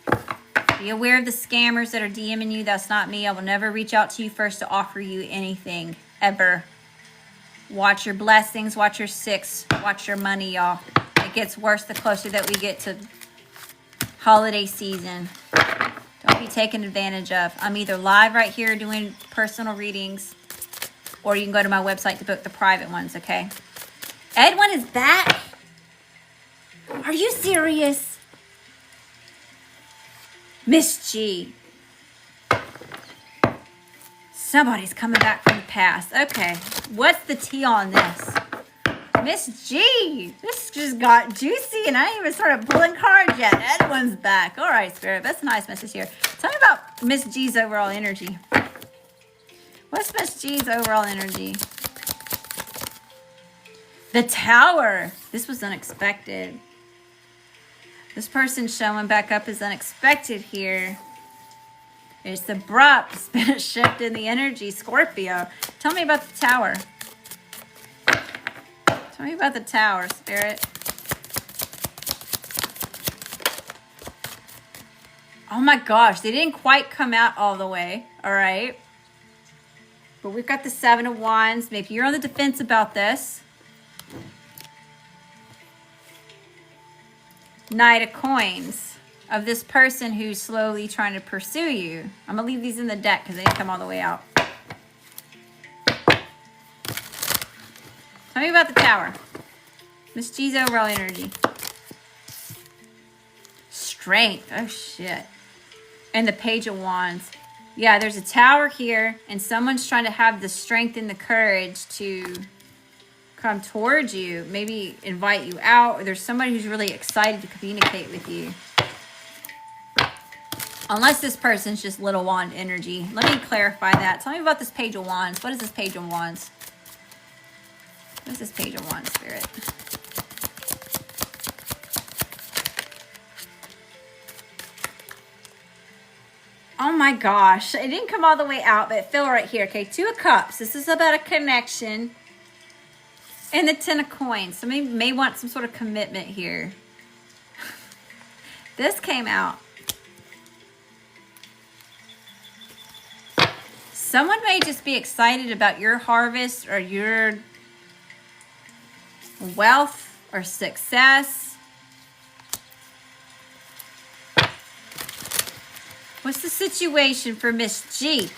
Be aware of the scammers that are DMing you. That's not me. I will never reach out to you first to offer you anything, ever. Watch your blessings, watch your six, watch your money, y'all. It gets worse the closer that we get to holiday season. Don't be taken advantage of. I'm either live right here doing personal readings, or you can go to my website to book the private ones, okay? Edwin is back? Are you serious? Miss G. Somebody's coming back from the past. Okay, what's the tea on this? Miss G. This just got juicy and I ain't even started pulling cards yet. Edwin's back. All right, Spirit. That's a nice message here. Tell me about Miss G's overall energy. What's Miss G's overall energy? The Tower. This was unexpected. This person showing back up is unexpected here. It's abrupt. It's been a shift in the energy. Scorpio. Tell me about the Tower. Tell me about the Tower, Spirit. Oh my gosh. They didn't quite come out all the way. All right. But we've got the Seven of Wands. Maybe you're on the defense about this. Knight of Coins of this person who's slowly trying to pursue you. I'm going to leave these in the deck because they didn't come all the way out. Tell me about the Tower. Miss G's overall energy. Strength. Oh, shit. And the Page of Wands. Yeah, there's a Tower here and someone's trying to have the strength and the courage to come towards you, maybe invite you out, or there's somebody who's really excited to communicate with you. Unless this person's just little wand energy. Let me clarify that. Tell me about this Page of Wands. What is this Page of Wands? What is this Page of Wands, Spirit? Oh my gosh. It didn't come all the way out, but feel right here. Okay, Two of Cups. This is about a connection. And the Ten of Coins. Somebody may want some sort of commitment here. This came out. Someone may just be excited about your harvest or your wealth or success. What's the situation for Miss G?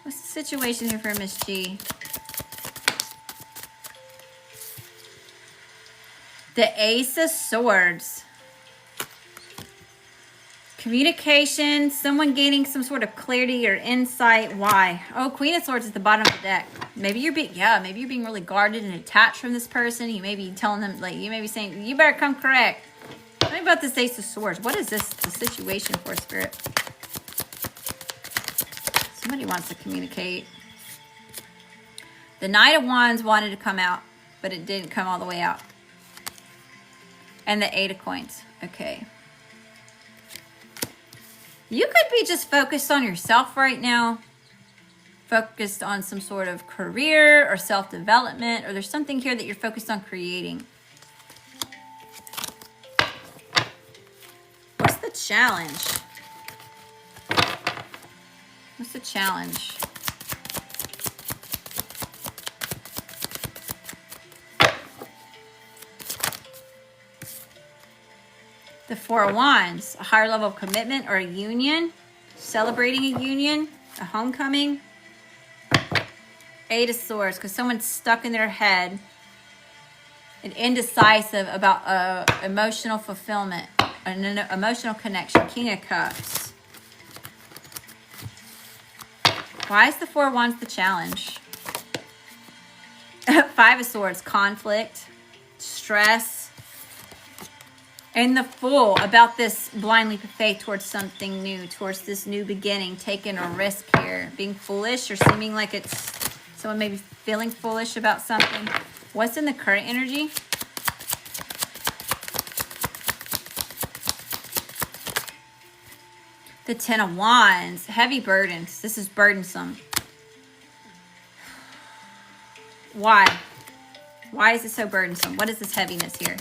What's the situation here for Miss G? The Ace of Swords. Communication, someone gaining some sort of clarity or insight. Why? Oh, Queen of Swords is the bottom of the deck. Maybe you're being, maybe you're being really guarded and attached from this person. You may be telling them, like, you may be saying, you better come correct. Tell me about this Ace of Swords. What is this, the situation for, Spirit? Somebody wants to communicate. The Knight of Wands wanted to come out, but it didn't come all the way out. And the Eight of Coins. Okay. You could be just focused on yourself right now, focused on some sort of career or self-development, or there's something here that you're focused on creating. What's the challenge? What's the challenge? The Four of Wands, a higher level of commitment or a union, celebrating a union, a homecoming. Eight of Swords, because someone's stuck in their head and indecisive about emotional fulfillment, an emotional connection. King of Cups. Why is the Four of Wands the challenge? Five of Swords, conflict, stress. And the Fool, about this blind leap of faith towards something new, towards this new beginning, taking a risk here, being foolish or seeming like it's someone maybe feeling foolish about something. What's in the current energy? The Ten of Wands, heavy burdens. This is burdensome. Why? Why is it so burdensome? What is this heaviness here?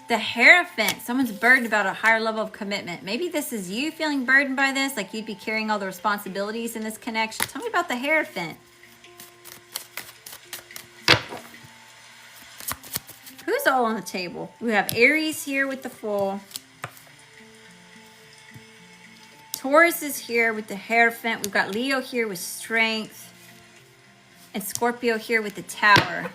The Hierophant, someone's burdened about a higher level of commitment. Maybe this is you feeling burdened by this, like you'd be carrying all the responsibilities in this connection. Tell me about the Hierophant. Who's all on the table? We have Aries here with the Fool. Taurus is here with the Hierophant. We've got Leo here with Strength. And Scorpio here with the Tower.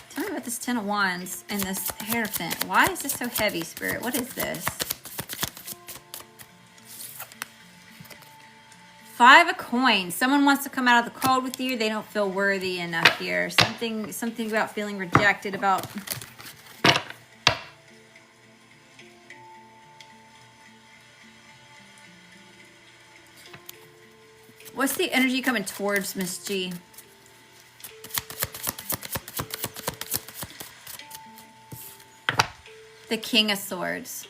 Tell me about this Ten of Wands and this Hierophant. Why is this so heavy, Spirit? What is this? Five of Coins. Someone wants to come out of the cold with you. They don't feel worthy enough here. Something about feeling rejected, about... What's the energy coming towards Miss G? The King of Swords.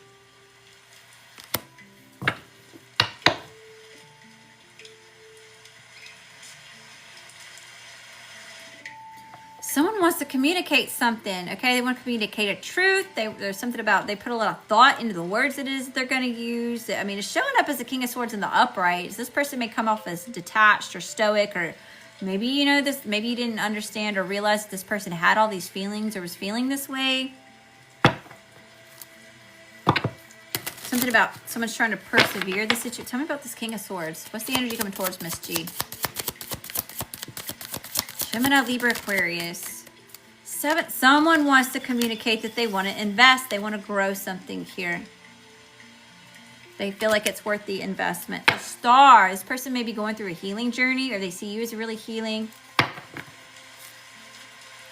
Someone wants to communicate something, okay? They want to communicate a truth. There's something about, they put a lot of thought into the words it is they're going to use. I mean, it's showing up as the King of Swords in the upright. This person may come off as detached or stoic, or maybe, you know, maybe you didn't understand or realize that this person had all these feelings or was feeling this way. Something about someone's trying to persevere the situation. Tell me about this King of Swords. What's the energy coming towards Miss G? Gemini, Libra, Aquarius. Someone wants to communicate that they want to invest. They want to grow something here. They feel like it's worth the investment. The Star. This person may be going through a healing journey, or they see you as really healing.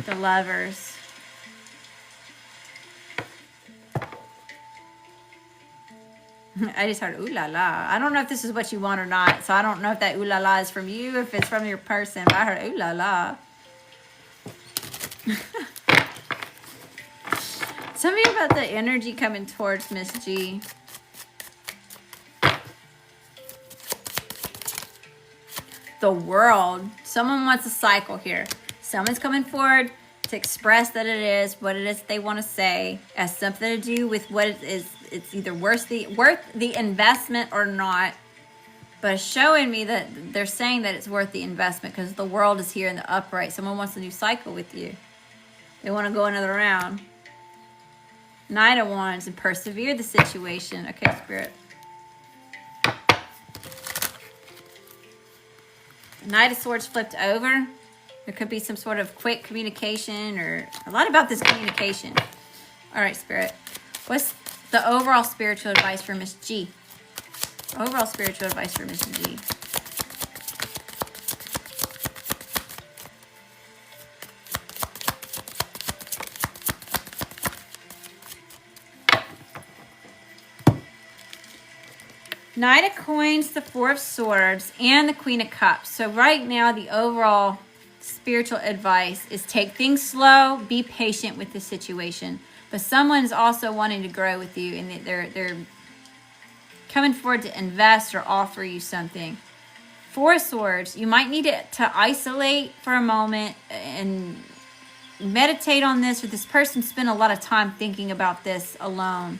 The Lovers. I just heard ooh la la. I don't know if this is what you want or not. So I don't know if that ooh la la is from you, if it's from your person. But I heard ooh la la. Tell me about the energy coming towards Miss G. The World. Someone wants a cycle here. Someone's coming forward to express that it is what it is they want to say. It has something to do with what it is. It's either worth the investment or not. But it's showing me that they're saying that it's worth the investment because the World is here in the upright. Someone wants a new cycle with you. They want to go another round. Knight of Wands and persevere the situation. Okay, Spirit. Knight of Swords flipped over. There could be some sort of quick communication or a lot about this communication. All right, Spirit. What's the overall spiritual advice for Miss G? Overall spiritual advice for Miss G. Knight of Coins, the Four of Swords, and the Queen of Cups. So right now, the overall spiritual advice is take things slow, be patient with the situation. But someone's also wanting to grow with you, and they're coming forward to invest or offer you something. Four of Swords, you might need to isolate for a moment and meditate on this, or this person spent a lot of time thinking about this alone,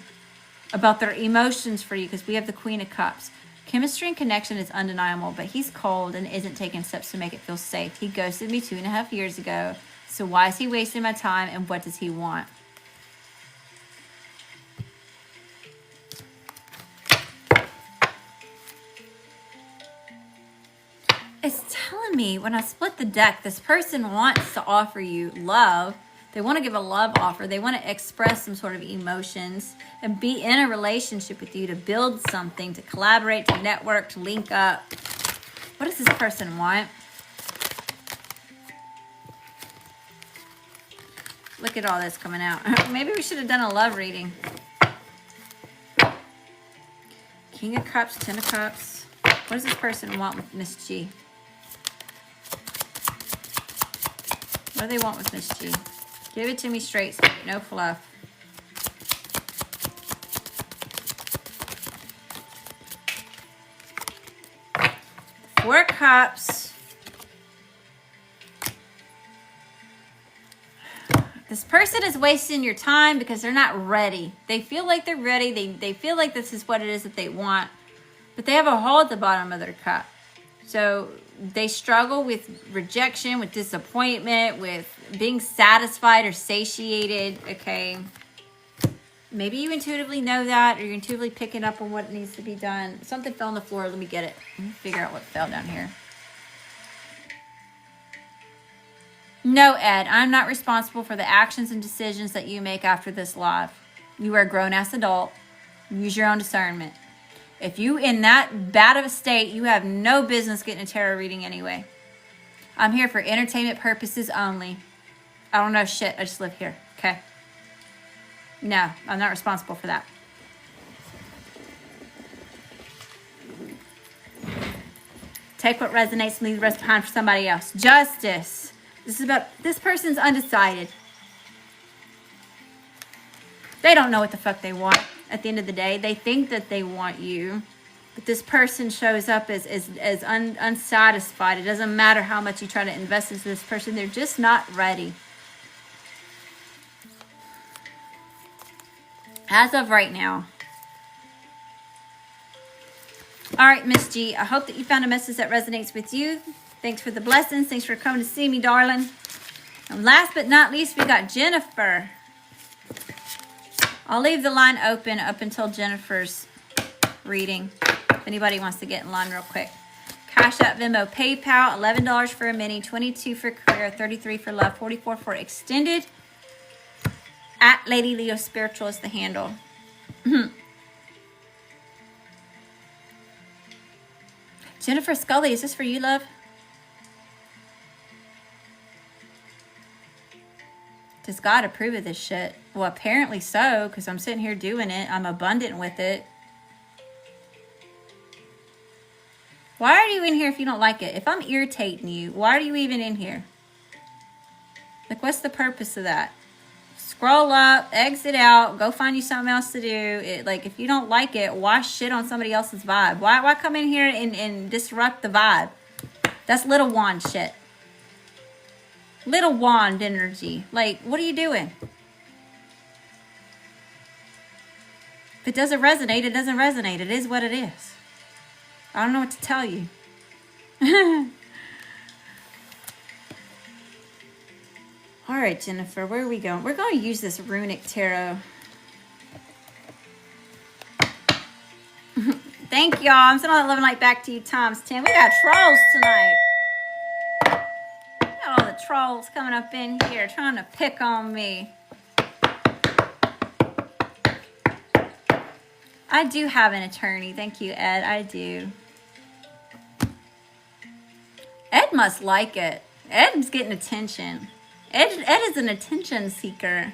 about their emotions for you, because we have the Queen of Cups. Chemistry and connection is undeniable, but he's cold and isn't taking steps to make it feel safe. He ghosted me 2.5 years ago, so why is he wasting my time, and what does he want? It's telling me when I split the deck, this person wants to offer you love. They want to give a love offer. They want to express some sort of emotions and be in a relationship with you, to build something, to collaborate, to network, to link up. What does this person want? Look at all this coming out. Maybe we should have done a love reading. King of Cups, Ten of Cups. What does this person want with Miss G? What do they want with Miss G? Give it to me straight, no fluff. Four Cups. This person is wasting your time because they're not ready. They feel like they're ready. They feel like this is what it is that they want. But they have a hole at the bottom of their cup. So they struggle with rejection, with disappointment, with being satisfied or satiated, okay? Maybe you intuitively know that, or you're intuitively picking up on what needs to be done. Something fell on the floor. Let me get it. Let me figure out what fell down here. No, Ed, I'm not responsible for the actions and decisions that you make after this live. You are a grown-ass adult. Use your own discernment. If you in that bad of a state, you have no business getting a tarot reading anyway. I'm here for entertainment purposes only. I don't know shit. I just live here. Okay? No, I'm not responsible for that. Take what resonates and leave the rest behind for somebody else. Justice. This is about, this person's undecided. They don't know what the fuck they want at the end of the day. They think that they want you, but this person shows up as unsatisfied. It doesn't matter how much you try to invest into this person. They're just not ready. As of right now. All right, Miss G, I hope that you found a message that resonates with you. Thanks for the blessings. Thanks for coming to see me, darling. And last but not least, we got Jennifer. I'll leave the line open up until Jennifer's reading, if anybody wants to get in line real quick. Cash App, Venmo, PayPal, $11 for a mini, $22 for career, $33 for love, $44 for extended. At Lady Leo Spiritual is the handle. Jennifer Scully, is this for you, love? Does God approve of this shit? Well, apparently so, because I'm sitting here doing it. I'm abundant with it. Why are you in here if you don't like it? If I'm irritating you, why are you even in here? Like, what's the purpose of that? Scroll up, exit out, go find you something else to do. Like, if you don't like it, why shit on somebody else's vibe? Why come in here and disrupt the vibe? That's little wand shit. Little wand energy. Like, what are you doing? If it doesn't resonate, it doesn't resonate. It is what it is. I don't know what to tell you. All right, Jennifer, where are we going? We're going to use this runic tarot. Thank y'all. I'm sending all that love and light back to you times 10. We got trolls tonight. Got all the trolls coming up in here trying to pick on me. I do have an attorney. Thank you, Ed. I do. Ed must like it. Ed's getting attention. Ed is an attention seeker.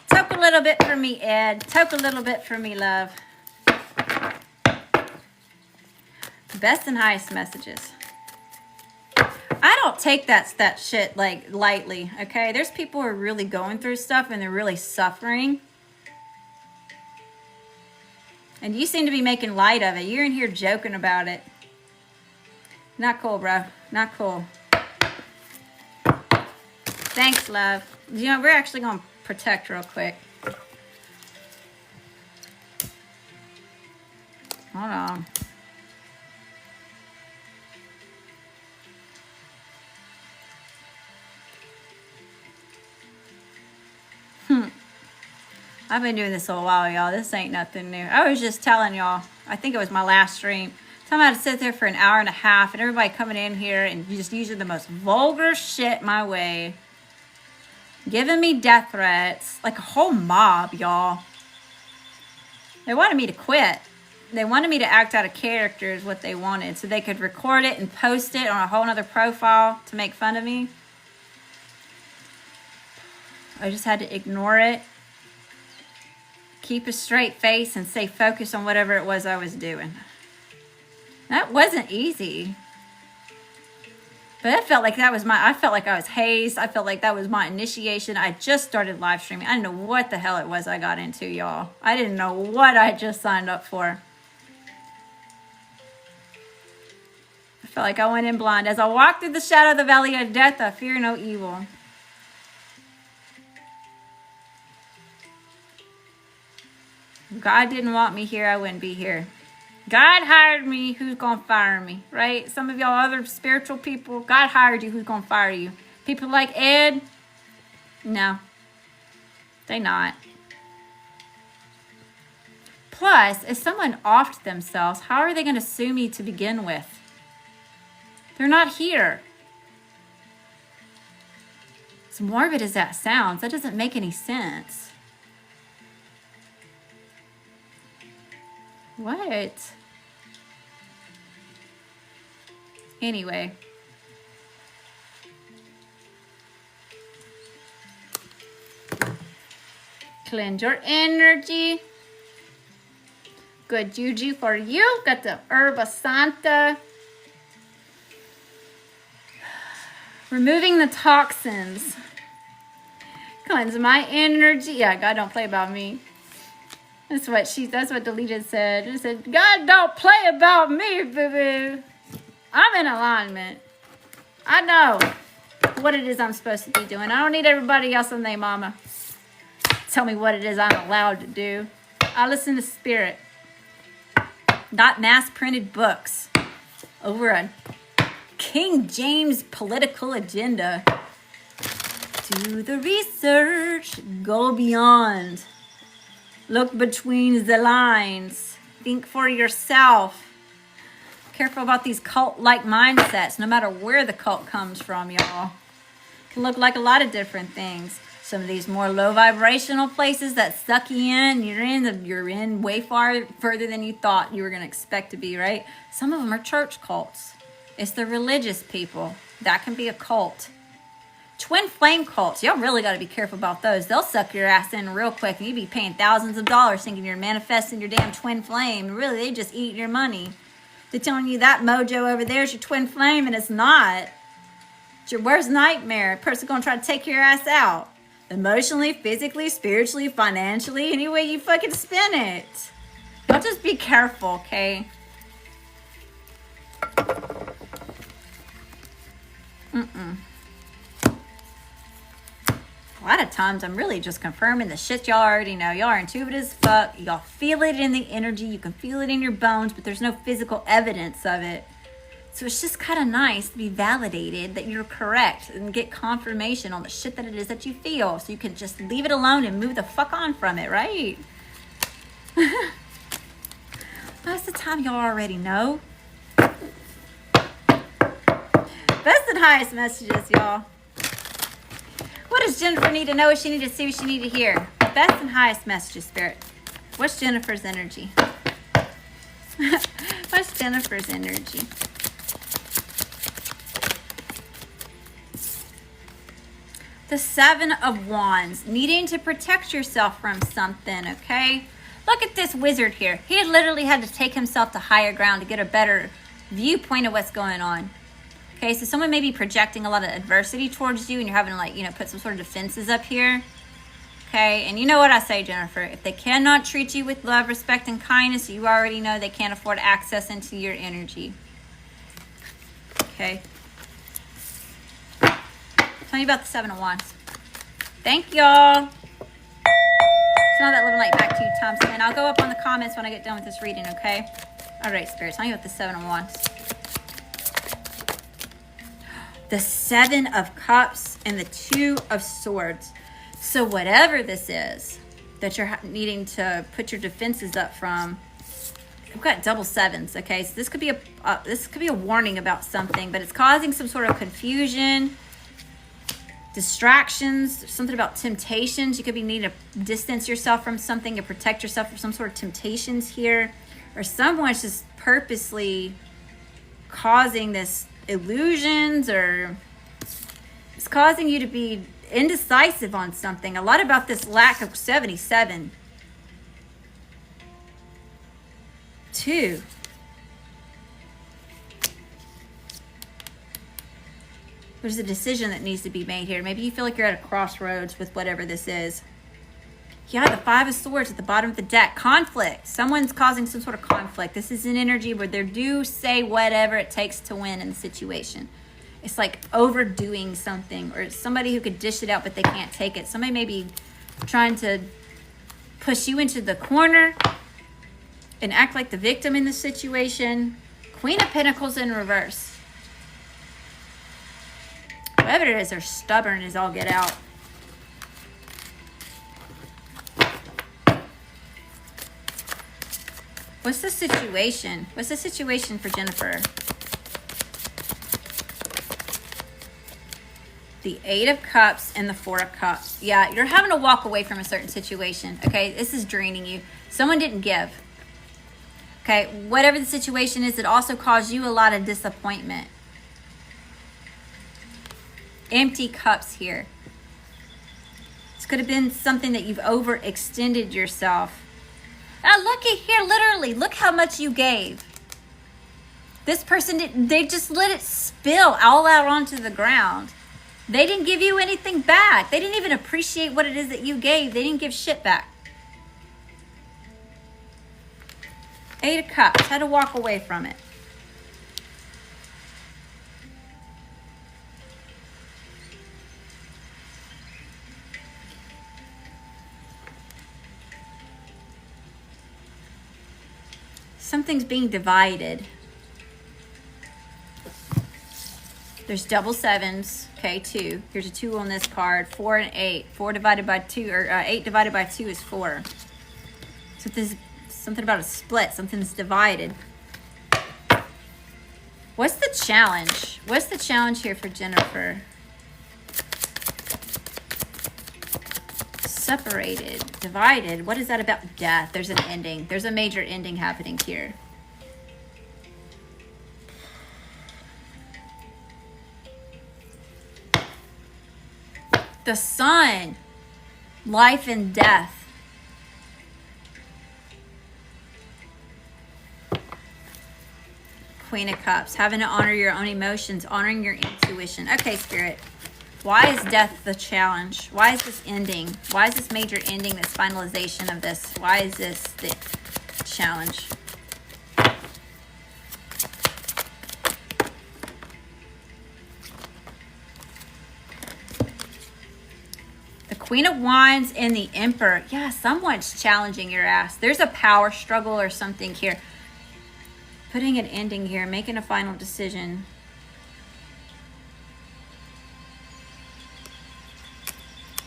Toke a little bit for me, Ed. Toke a little bit for me, love. Best and highest messages. I don't take that shit like lightly, okay? There's people who are really going through stuff and they're really suffering. And you seem to be making light of it. You're in here joking about it. Not cool, bro. Not cool. Thanks, love. You know, we're actually going to protect real quick. Hold on. I've been doing this a while, y'all. This ain't nothing new. I was just telling y'all, I think it was my last stream. Time I had to sit there for an hour and a half and everybody coming in here and just using the most vulgar shit my way. Giving me death threats. Like a whole mob, y'all. They wanted me to quit. They wanted me to act out of character is what they wanted. So they could record it and post it on a whole other profile to make fun of me. I just had to ignore it. Keep a straight face and stay focused on whatever it was I was doing. That wasn't easy. But I felt like I felt like I was hazed. I felt like that was my initiation. I just started live streaming. I didn't know what the hell it was I got into, y'all. I didn't know what I just signed up for. I felt like I went in blind. As I walk through the shadow of the valley of death, I fear no evil. If God didn't want me here, I wouldn't be here. God hired me, who's gonna fire me, right? Some of y'all other spiritual people, God hired you, who's gonna fire you? People like Ed? No. They not. Plus, if someone offed themselves, how are they gonna sue me to begin with? They're not here. As morbid as that sounds, that doesn't make any sense. What? Anyway. Cleanse your energy. Good juju for you. Got the Herba Santa. Removing the toxins. Cleanse my energy. Yeah, God don't play about me. That's what Deleted said. She said, God don't play about me, boo-boo. I'm in alignment. I know what it is I'm supposed to be doing. I don't need everybody else and their mama tell me what it is I'm allowed to do. I listen to spirit. Not mass-printed books over a King James political agenda. Do the research. Go beyond. Look between the lines. Think for yourself. Careful about these cult-like mindsets, no matter where the cult comes from, y'all. It can look like a lot of different things. Some of these more low vibrational places that suck you in, you're in way further than you thought you were going to expect to be, right? Some of them are church cults. It's the religious people. That can be a cult. Twin flame cults, y'all really got to be careful about those. They'll suck your ass in real quick and you'd be paying thousands of dollars thinking you're manifesting your damn twin flame. Really, they just eat your money. They're telling you that mojo over there is your twin flame and it's not. It's your worst nightmare. A person going to try to take your ass out. Emotionally, physically, spiritually, financially, any way you fucking spin it. Y'all just be careful, okay? A lot of times I'm really just confirming the shit y'all already know. Y'all are intuitive as fuck. Y'all feel it in the energy. You can feel it in your bones, but there's no physical evidence of it. So it's just kind of nice to be validated that you're correct and get confirmation on the shit that it is that you feel. So you can just leave it alone and move the fuck on from it, right? Most of the time y'all already know. Best and highest messages, y'all. What does Jennifer need to know? What she need to see? What she need to hear? Best and highest messages, Spirit. What's Jennifer's energy? What's Jennifer's energy? The Seven of Wands. Needing to protect yourself from something, okay? Look at this wizard here. He literally had to take himself to higher ground to get a better viewpoint of what's going on. Okay, so someone may be projecting a lot of adversity towards you and you're having to, like, you know, put some sort of defenses up here. Okay, and you know what I say, Jennifer, if they cannot treat you with love, respect, and kindness, you already know they can't afford access into your energy. Okay. Tell me about the Seven of Wands. Thank y'all. So now that love and light back to you, Thompson. And I'll go up on the comments when I get done with this reading, okay? All right, Spirit, tell me about the Seven of Wands. The Seven of Cups and the Two of Swords. So whatever this is that you're needing to put your defenses up from, I've got double sevens, okay? So this could be a warning about something, but it's causing some sort of confusion, distractions, something about temptations. You could be needing to distance yourself from something to protect yourself from some sort of temptations here, or someone's just purposely causing this illusions, or it's causing you to be indecisive on something. A lot about this lack of 77. 2. There's a decision that needs to be made here. Maybe you feel like you're at a crossroads with whatever this is. Yeah, the Five of Swords at the bottom of the deck. Conflict. Someone's causing some sort of conflict. This is an energy where they do say whatever it takes to win in the situation. It's like overdoing something, or it's somebody who could dish it out but they can't take it. Somebody may be trying to push you into the corner and act like the victim in the situation. Queen of Pentacles in reverse. Whoever it is, they're stubborn as all get out. What's the situation? What's the situation for Jennifer? The Eight of Cups and the Four of Cups. Yeah, you're having to walk away from a certain situation. Okay, this is draining you. Someone didn't give. Okay, whatever the situation is, it also caused you a lot of disappointment. Empty cups here. This could have been something that you've overextended yourself. Now looky here, literally, look how much you gave. This person didn't, they just let it spill all out onto the ground. They didn't give you anything back. They didn't even appreciate what it is that you gave. They didn't give shit back. Eight of Cups, had to walk away from it. Something's being divided. There's double sevens. Okay, 2. Here's a 2 on this card. 4 and 8. 4 divided by 2, or 8 divided by 2 is 4. So there's something about a split. Something's divided. What's the challenge? What's the challenge here for Jennifer? Separated, divided. What is that about? Death. There's an ending. There's a major ending happening here. The Sun. Life and death. Queen of Cups. Having to honor your own emotions. Honoring your intuition. Okay, Spirit. Why is death the challenge? Why is this ending? Why is this major ending, this finalization of this? Why is this the challenge? The Queen of Wands and the Emperor. Yeah, someone's challenging your ass. There's a power struggle or something here. Putting an ending here, making a final decision.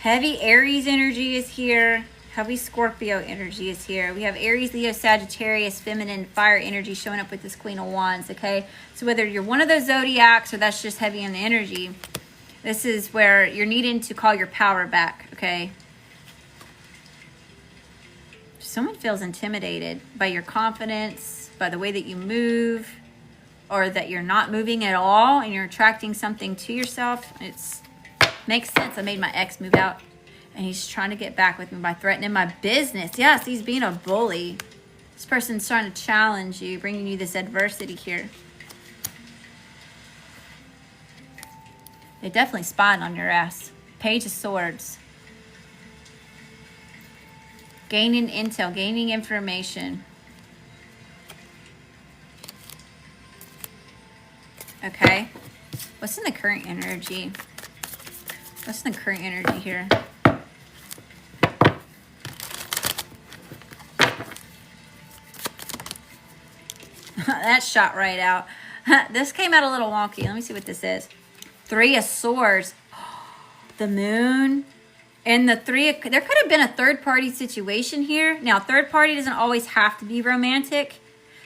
Heavy Aries energy is here. Heavy Scorpio energy is here. We have Aries, Leo, Sagittarius, feminine, fire energy showing up with this Queen of Wands, okay? So whether you're one of those zodiacs or that's just heavy in the energy, this is where you're needing to call your power back, okay? Someone feels intimidated by your confidence, by the way that you move, or that you're not moving at all and you're attracting something to yourself. It's makes sense. I made my ex move out and he's trying to get back with me by threatening my business. Yes, he's being a bully. This person's trying to challenge you, bringing you this adversity here. They definitely spying on your ass. Page of Swords. Gaining intel, gaining information. Okay. What's in the current energy? What's in the current energy here? That shot right out. This came out a little wonky. Let me see what this is. 3 of Swords. The Moon. And the 3 of... There could have been a third-party situation here. Now, third party doesn't always have to be romantic.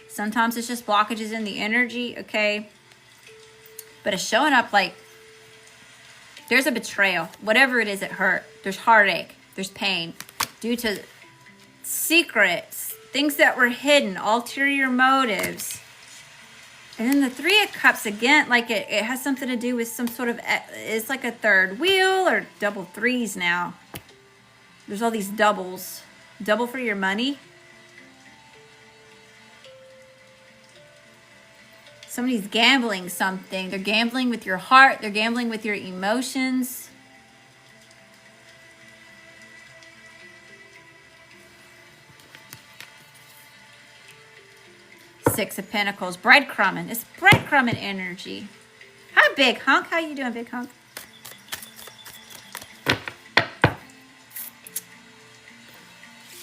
Sometimes it's just blockages in the energy, okay? But it's showing up like there's a betrayal. Whatever it is, it hurt. There's heartache. There's pain. Due to secrets. Things that were hidden. Ulterior motives. And then the 3 of Cups, again, like it has something to do with some sort of... It's like a third wheel or double 3s now. There's all these doubles. Double for your money. Somebody's gambling something. They're gambling with your heart. They're gambling with your emotions. Six of Pentacles. Breadcrumbing. It's breadcrumbing energy. Hi, Big Hunk. How you doing, Big Hunk?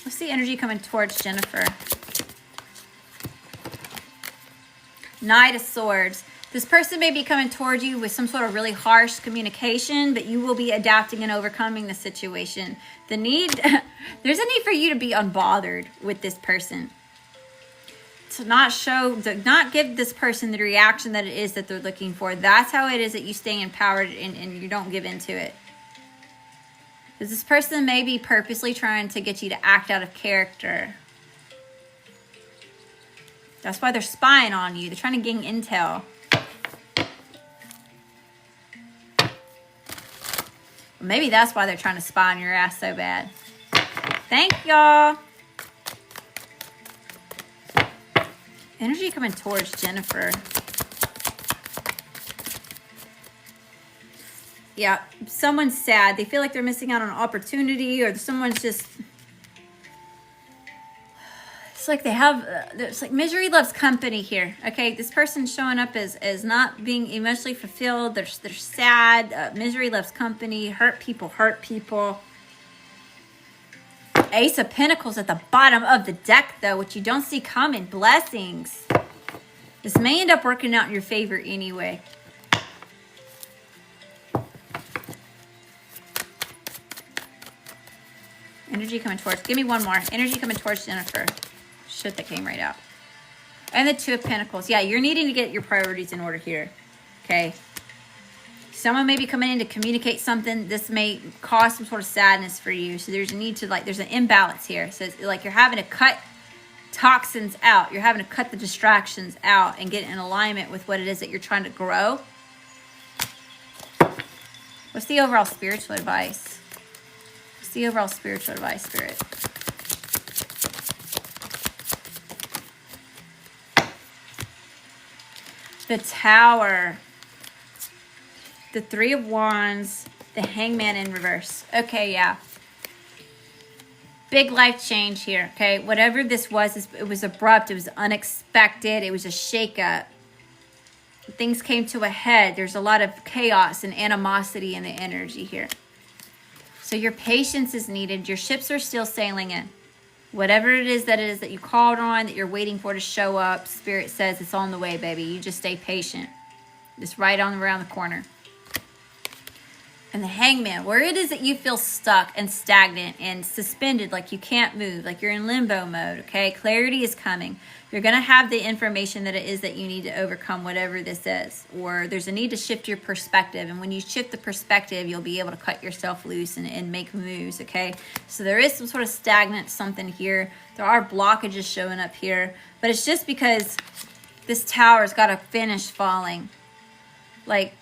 What's the energy coming towards Jennifer? Knight of Swords. This person may be coming towards you with some sort of really harsh communication, but you will be adapting and overcoming the situation. The need, there's a need for you to be unbothered with this person. To not give this person the reaction that it is that they're looking for. That's how it is that you stay empowered and you don't give into it. Because this person may be purposely trying to get you to act out of character. That's why they're spying on you. They're trying to gain intel. Maybe that's why they're trying to spy on your ass so bad. Thank y'all. Energy coming towards Jennifer. Yeah, someone's sad. They feel like they're missing out on an opportunity, or someone's just... It's like they have... It's like misery loves company here. Okay, this person's showing up as not being emotionally fulfilled. They're sad. Misery loves company. Hurt people hurt people. Ace of Pentacles at the bottom of the deck, though, which you don't see coming. Blessings. This may end up working out in your favor anyway. Energy coming towards... Give me one more. Energy coming towards Jennifer. Shit, that came right out. And the 2 of Pentacles. Yeah, you're needing to get your priorities in order here. Okay. Someone may be coming in to communicate something. This may cause some sort of sadness for you. So there's a need to, like, there's an imbalance here. So it's like you're having to cut toxins out. You're having to cut the distractions out and get in alignment with what it is that you're trying to grow. What's the overall spiritual advice? What's the overall spiritual advice, Spirit? The Tower. The 3 of Wands. The Hangman in reverse. Okay, yeah. Big life change here, okay? Whatever this was, it was abrupt. It was unexpected. It was a shakeup. Things came to a head. There's a lot of chaos and animosity in the energy here. So your patience is needed. Your ships are still sailing in. Whatever it is that you called on, that you're waiting for to show up, Spirit says it's on the way, baby. You just stay patient. It's right on around the corner. And the Hangman, where it is that you feel stuck and stagnant and suspended, like you can't move, like you're in limbo mode, okay? Clarity is coming. You're going to have the information that it is that you need to overcome whatever this is. Or there's a need to shift your perspective. And when you shift the perspective, you'll be able to cut yourself loose and make moves, okay? So there is some sort of stagnant something here. There are blockages showing up here. But it's just because this tower's got to finish falling. Like,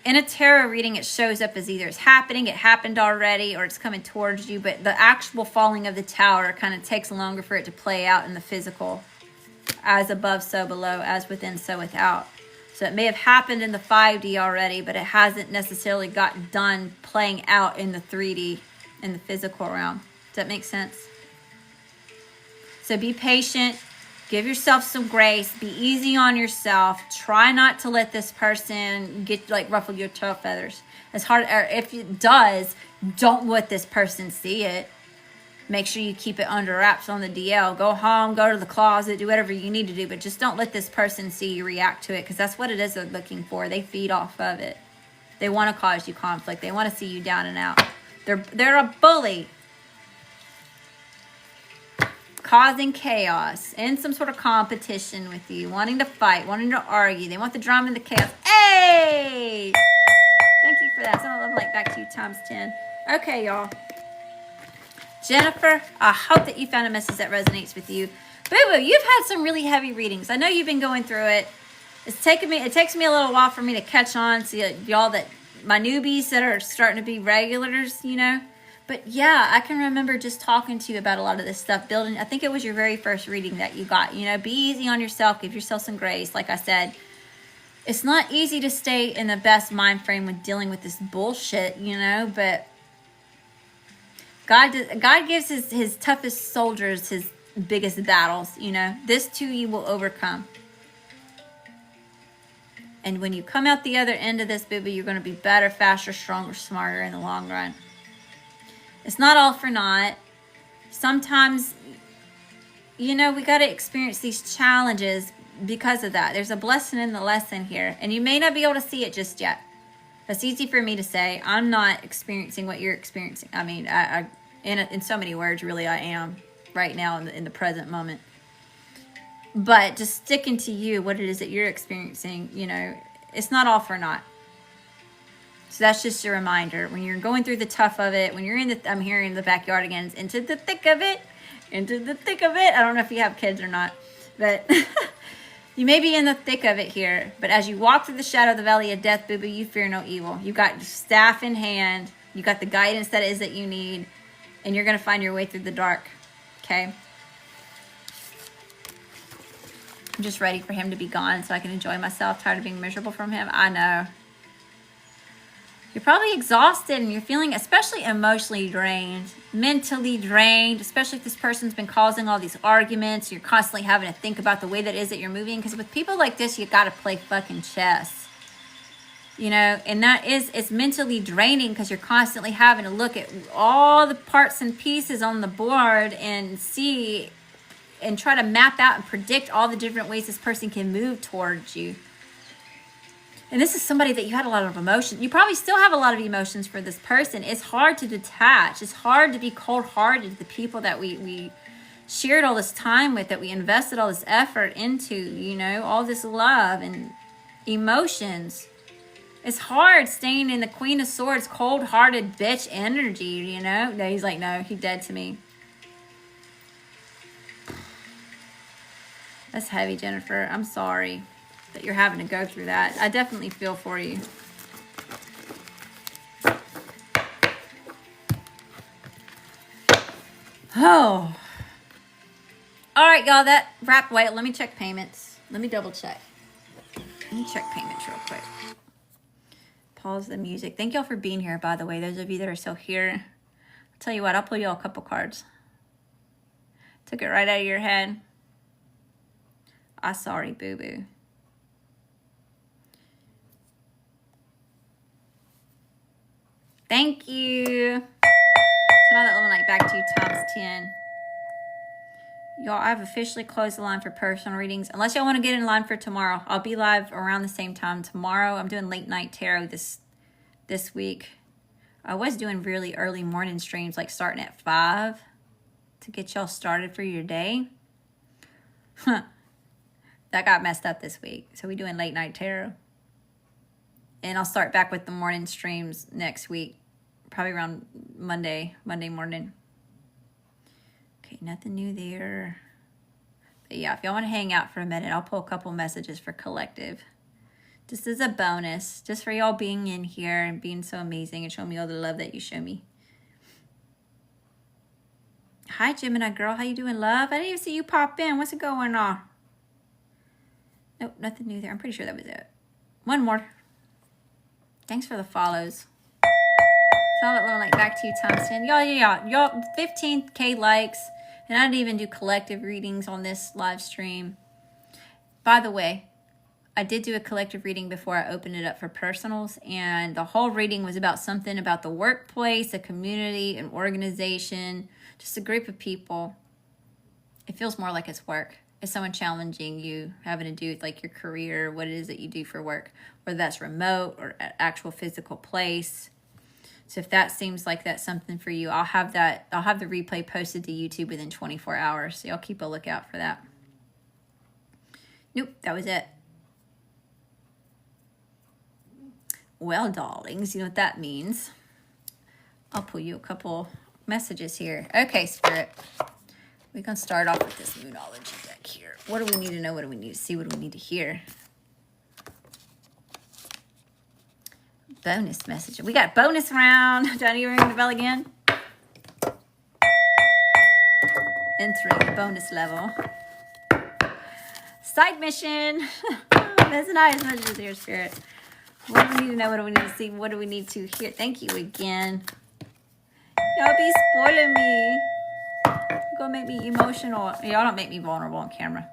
in a tarot reading, it shows up as either it's happening, it happened already, or it's coming towards you. But the actual falling of the tower kind of takes longer for it to play out in the physical. As above, so below. As within, so without. So it may have happened in the 5D already, but it hasn't necessarily gotten done playing out in the 3D, in the physical realm. Does that make sense? So be patient. Give yourself some grace. Be easy on yourself. Try not to let this person get like ruffle your tail feathers. As hard, or if it does, don't let this person see it. Make sure you keep it under wraps on the DL. Go home, go to the closet, do whatever you need to do, but just don't let this person see you react to it, because that's what it is they're looking for. They feed off of it. They want to cause you conflict. They want to see you down and out. They're a bully. Causing chaos and some sort of competition with you, wanting to fight, wanting to argue. They want the drama and the chaos. Hey! Thank you for that. Send a love light back to you times 10. Okay, y'all. Jennifer, I hope that you found a message that resonates with you. Boo-boo, you've had some really heavy readings. I know you've been going through it. It takes me a little while for me to catch on to y'all, that my newbies that are starting to be regulars, you know. But yeah, I can remember just talking to you about a lot of this stuff, building. I think it was your very first reading that you got. You know, be easy on yourself. Give yourself some grace. Like I said, it's not easy to stay in the best mind frame when dealing with this bullshit, you know. But God gives his toughest soldiers his biggest battles, you know. This too you will overcome. And when you come out the other end of this, boo-boo, you're going to be better, faster, stronger, smarter in the long run. It's not all for naught. Sometimes, you know, we got to experience these challenges because of that. There's a blessing in the lesson here. And you may not be able to see it just yet. That's easy for me to say. I'm not experiencing what you're experiencing. I mean, in so many words, really, I am right now in the present moment. But just sticking to you, what it is that you're experiencing, you know, it's not all for naught. So that's just a reminder. When you're going through the tough of it, when you're in the, I'm hearing the backyard again, it's into the thick of it, into the thick of it. I don't know if you have kids or not, but you may be in the thick of it here. But as you walk through the shadow of the valley of death, boo-boo, you fear no evil. You got your staff in hand. You got the guidance that is that you need, and you're going to find your way through the dark. Okay? I'm just ready for him to be gone so I can enjoy myself. Tired of being miserable from him. I know. You're probably exhausted and you're feeling especially emotionally drained, mentally drained, especially if this person's been causing all these arguments. You're constantly having to think about the way that is that you're moving. Because with people like this, you got to play fucking chess. You know, and it's mentally draining because you're constantly having to look at all the parts and pieces on the board and see and try to map out and predict all the different ways this person can move towards you. And this is somebody that you had a lot of emotion. You probably still have a lot of emotions for this person. It's hard to detach. It's hard to be cold-hearted to the people that we shared all this time with, that we invested all this effort into, you know, all this love and emotions. It's hard staying in the Queen of Swords, cold-hearted bitch energy, you know? No, he's like, no, he dead to me. That's heavy, Jennifer. I'm sorry that you're having to go through that. I definitely feel for you. Oh. All right, y'all. That wrap. Wait, let me check payments. Let me double check. Let me check payments real quick. Pause the music. Thank y'all for being here, by the way. Those of you that are still here. I'll tell you what. I'll pull y'all a couple cards. Took it right out of your head. I'm sorry, boo-boo. Thank you. So now that little light back to you times 10. Y'all, I've officially closed the line for personal readings. Unless y'all want to get in line for tomorrow. I'll be live around the same time tomorrow. I'm doing late night tarot this week. I was doing really early morning streams, like starting at 5 to get y'all started for your day. That got messed up this week. So we're doing late night tarot. And I'll start back with the morning streams next week. Probably around Monday morning. Okay, nothing new there. But yeah, if y'all want to hang out for a minute, I'll pull a couple messages for collective. Just as a bonus. Just for y'all being in here and being so amazing and showing me all the love that you show me. Hi, Gemini girl. How you doing, love? I didn't even see you pop in. What's going on? Nope, nothing new there. I'm pretty sure that was it. One more. Thanks for the follows. Solid little like back to you, Thompson. Y'all, 15K likes. And I didn't even do collective readings on this live stream. By the way, I did do a collective reading before I opened it up for personals. And the whole reading was about something about the workplace, a community, an organization, just a group of people. It feels more like it's work. It's someone challenging you, having to do with like your career, what it is that you do for work, whether that's remote or an actual physical place. So if that seems like that's something for you, I'll have the replay posted to YouTube within 24 hours. So y'all keep a lookout for that. Nope, that was it. Well, darlings, you know what that means. I'll pull you a couple messages here. Okay, Spirit. We're going to start off with this Moonology deck here. What do we need to know? What do we need to see? What do we need to hear? Bonus message. We got bonus round. Do I need to ring the bell again? Entering the bonus level. Side mission. That's nice messages here, Spirit. What do we need to know? What do we need to see? What do we need to hear? Thank you again. Y'all be spoiling me. Gonna make me emotional. Y'all don't make me vulnerable on camera.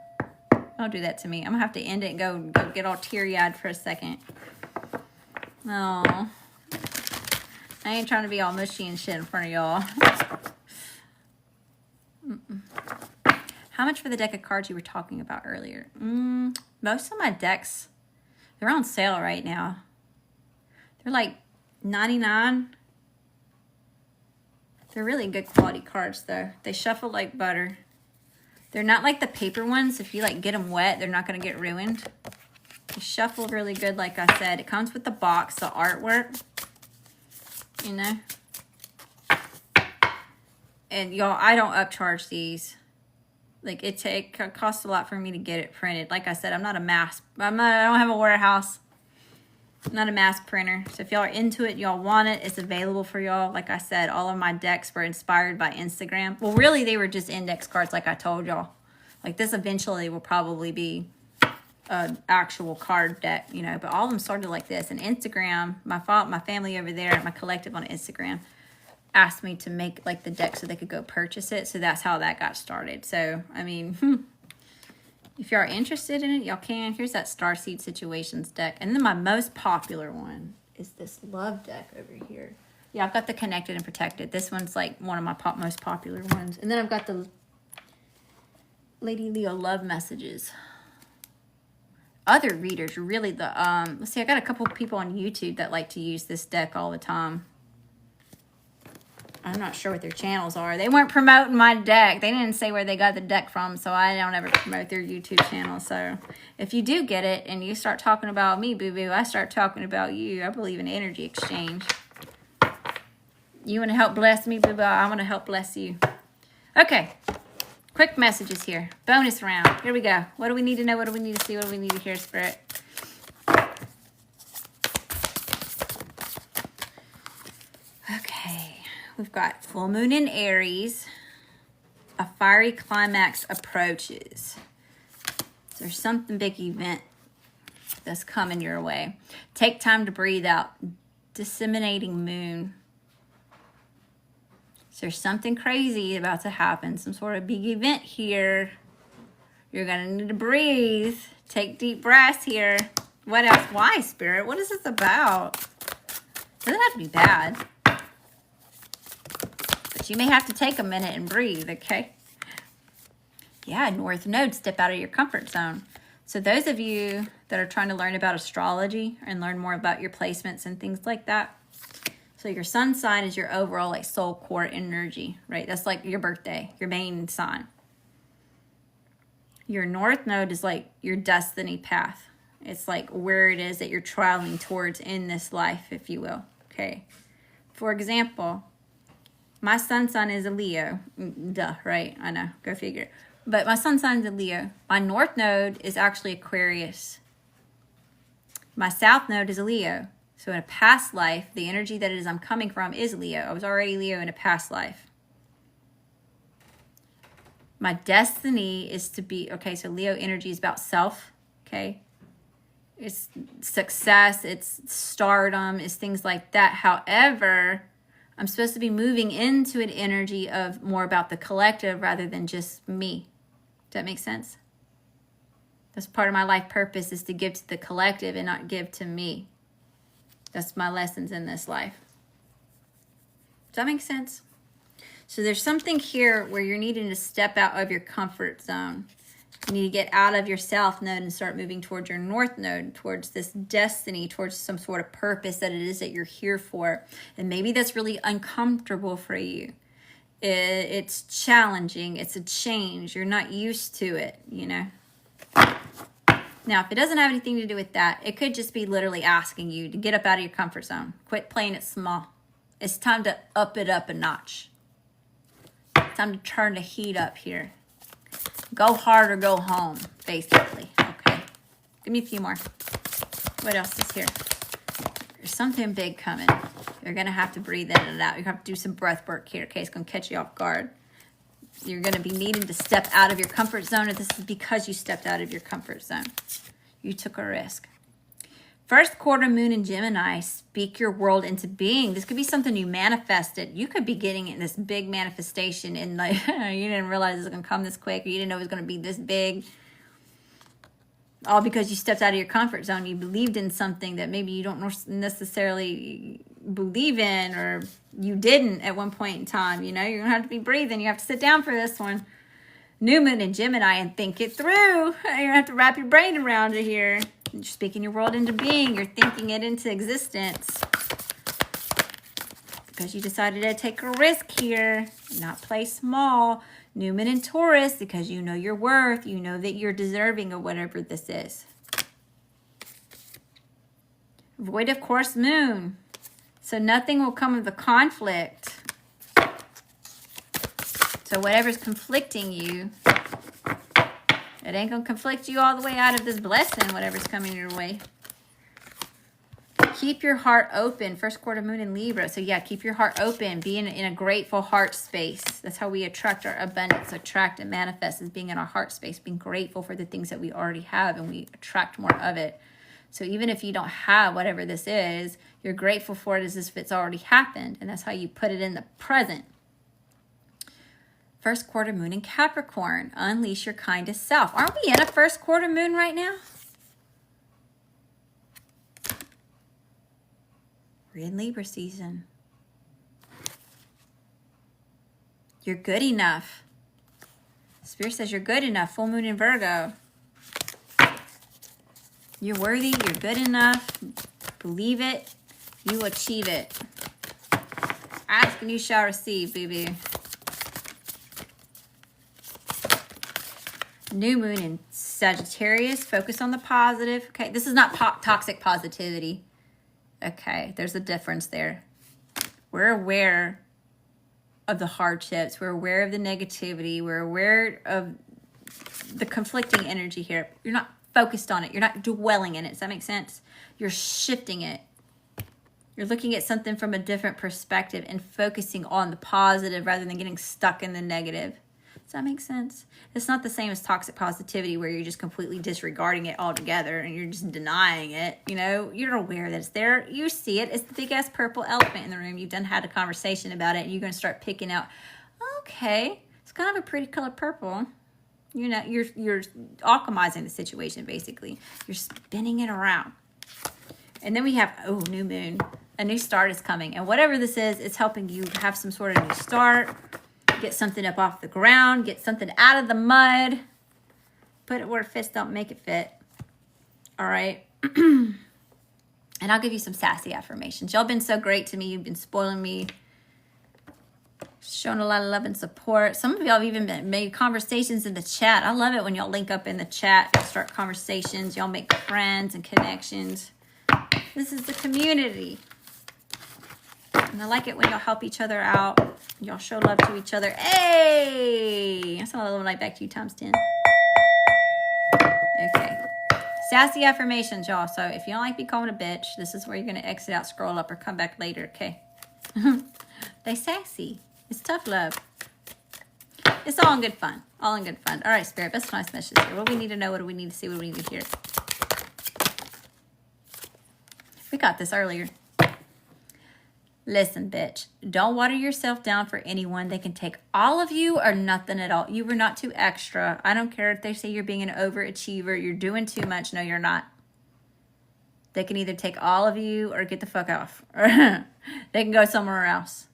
Don't do that to me. I'm gonna have to end it and go get all teary-eyed for a second. No, I ain't trying to be all mushy and shit in front of y'all. How much for the deck of cards you were talking about earlier? Most of my decks, they're on sale right now. They're like $99. They're really good quality cards though. They shuffle like butter. They're not like the paper ones. If you like get them wet, they're not going to get ruined. They shuffle really good, like I said. It comes with the box, the artwork. You know. And y'all, I don't upcharge these. Like it costs a lot for me to get it printed. Like I said, I don't have a warehouse. I'm not a mass printer. So if y'all are into it, y'all want it, it's available for y'all. Like I said, all of my decks were inspired by Instagram. Well, really, they were just index cards like I told y'all. Like this eventually will probably be an actual card deck, you know. But all of them started like this. And Instagram, my family over there, my collective on Instagram, asked me to make like the deck so they could go purchase it. So that's how that got started. So, I mean... If you are interested in it, y'all can. Here's that Starseed Situations deck. And then my most popular one is this Love deck over here. Yeah, I've got the Connected and Protected. This one's like one of my most popular ones. And then I've got the Lady Leo Love Messages. Other readers, really the, let's see, I got a couple people on YouTube that like to use this deck all the time. I'm not sure what their channels are. They weren't promoting my deck. They didn't say where they got the deck from, so I don't ever promote their YouTube channel. So if you do get it and you start talking about me, boo-boo, I start talking about you. I believe in energy exchange. You want to help bless me, boo-boo? I want to help bless you. Okay. Quick messages here. Bonus round. Here we go. What do we need to know? What do we need to see? What do we need to hear, Spirit? Okay. We've got full moon in Aries. A fiery climax approaches. There's something big event that's coming your way. Take time to breathe out. Disseminating moon. So there's something crazy about to happen. Some sort of big event here. You're going to need to breathe. Take deep breaths here. What else? Why, Spirit? What is this about? It doesn't have to be bad. You may have to take a minute and breathe, okay? Yeah, North Node, step out of your comfort zone. So those of you that are trying to learn about astrology and learn more about your placements and things like that. So your sun sign is your overall like soul core energy, right? That's like your birthday, your main sign. Your North Node is like your destiny path. It's like where it is that you're traveling towards in this life, if you will, okay? For example... My sun sign is a Leo. Duh, right? I know. Go figure. But my sun sign is a Leo. My North Node is actually Aquarius. My South Node is a Leo. So in a past life, the energy that it is I'm coming from is Leo. I was already Leo in a past life. My destiny is to be... Okay, so Leo energy is about self. Okay? It's success, it's stardom, it's things like that. However, I'm supposed to be moving into an energy of more about the collective rather than just me. Does that make sense? That's part of my life purpose, is to give to the collective and not give to me. That's my lessons in this life. Does that make sense? So there's something here where you're needing to step out of your comfort zone. You need to get out of your south node and start moving towards your north node, towards this destiny, towards some sort of purpose that it is that you're here for. And maybe that's really uncomfortable for you. It's challenging. It's a change. You're not used to it, you know. Now, if it doesn't have anything to do with that, it could just be literally asking you to get up out of your comfort zone. Quit playing it small. It's time to up it up a notch. It's time to turn the heat up here. Go hard or go home, basically. Okay. Give me a few more. What else is here? There's something big coming. You're going to have to breathe in and out. You're going to have to do some breath work here. Okay, it's going to catch you off guard. You're going to be needing to step out of your comfort zone, and this is because you stepped out of your comfort zone. You took a risk. First quarter moon in Gemini, speak your world into being. This could be something you manifested. You could be getting in this big manifestation and like you didn't realize it was going to come this quick, or you didn't know it was going to be this big. All because you stepped out of your comfort zone. You believed in something that maybe you don't necessarily believe in, or you didn't at one point in time. You know, you're going to have to be breathing. You have to sit down for this one. New moon in Gemini and think it through. You're going to have to wrap your brain around it here. You're speaking your world into being. You're thinking it into existence. Because you decided to take a risk here. Not play small. New moon in Taurus, because you know your worth. You know that you're deserving of whatever this is. Void of course moon. So nothing will come of the conflict. So whatever's conflicting you, it ain't going to conflict you all the way out of this blessing, whatever's coming your way. Keep your heart open. First quarter moon in Libra. So yeah, keep your heart open. Be in a grateful heart space. That's how we attract our abundance, attract and manifest, is being in our heart space, being grateful for the things that we already have, and we attract more of it. So even if you don't have whatever this is, you're grateful for it as if it's already happened. And that's how you put it in the present. First quarter moon in Capricorn. Unleash your kindest self. Aren't we in a first quarter moon right now? We're in Libra season. You're good enough. Spirit says you're good enough. Full moon in Virgo. You're worthy. You're good enough. Believe it. You achieve it. Ask and you shall receive, boo-boo. New moon in Sagittarius. Focus on the positive. Okay, this is not toxic positivity. Okay, there's a difference there. We're aware of the hardships. We're aware of the negativity. We're aware of the conflicting energy here. You're not focused on it. You're not dwelling in it. Does that make sense? You're shifting it. You're looking at something from a different perspective and focusing on the positive rather than getting stuck in the negative. Does that make sense? It's not the same as toxic positivity where you're just completely disregarding it altogether and you're just denying it. You know, you're aware that it's there. You see it. It's the big ass purple elephant in the room. You've had a conversation about it, and you're going to start picking out, okay, it's kind of a pretty color purple. You know, you're alchemizing the situation, basically. You're spinning it around. And then we have, oh, new moon. A new start is coming. And whatever this is, it's helping you have some sort of new start. Get something up off the ground. Get something out of the mud. Put it where it fits, don't make it fit. All right. And I'll give you some sassy affirmations. Y'all been so great to me. You've been spoiling me. Showing a lot of love and support. Some of y'all have even made conversations in the chat. I love it when y'all link up in the chat. Y'all start conversations. Y'all make friends and connections. This is the community. And I like it when y'all help each other out. Y'all show love to each other. Hey! That's another one like back to you times 10. Okay. Sassy affirmations, y'all. So if you don't like me calling a bitch, this is where you're going to exit out, scroll up, or come back later, okay? They sassy. It's tough love. It's all in good fun. All in good fun. All right, Spirit, best nice messages here. What do we need to know? What do we need to see? What do we need to hear? We got this earlier. Listen, bitch, don't water yourself down for anyone. They can take all of you or nothing at all. You were not too extra. I don't care if they say you're being an overachiever. You're doing too much. No, you're not. They can either take all of you or get the fuck off. They can go somewhere else.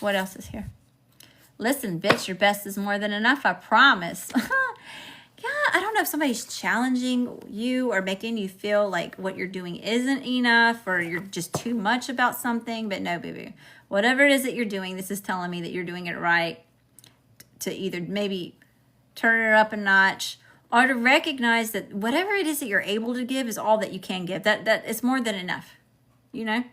What else is here? Listen, bitch, your best is more than enough. I promise. Yeah, I don't know if somebody's challenging you or making you feel like what you're doing isn't enough or you're just too much about something. But no, boo-boo. Whatever it is that you're doing, this is telling me that you're doing it right. To either maybe turn it up a notch or to recognize that whatever it is that you're able to give is all that you can give. That is more than enough. You know?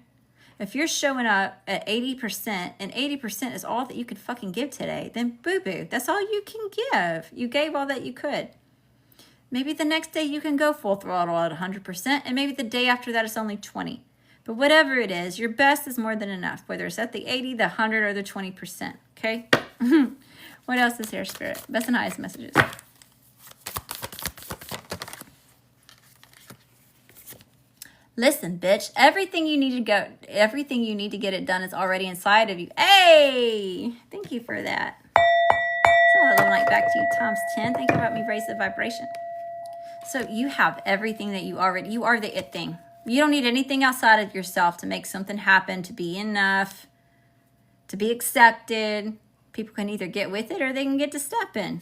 If you're showing up at 80% and 80% is all that you could fucking give today, then boo-boo. That's all you can give. You gave all that you could. Maybe the next day you can go full throttle at 100%, and maybe the day after that it's only 20. But whatever it is, your best is more than enough, whether it's at the 80, the 100, or the 20%, okay? What else is here, Spirit? Best and highest messages. Listen, bitch, everything you need to get it done is already inside of you. Hey, thank you for that. So I'll like back to you times 10. Think about me raise the vibration. So you have everything that you are the it thing. You don't need anything outside of yourself to make something happen, to be enough, to be accepted. People can either get with it or they can get to step in.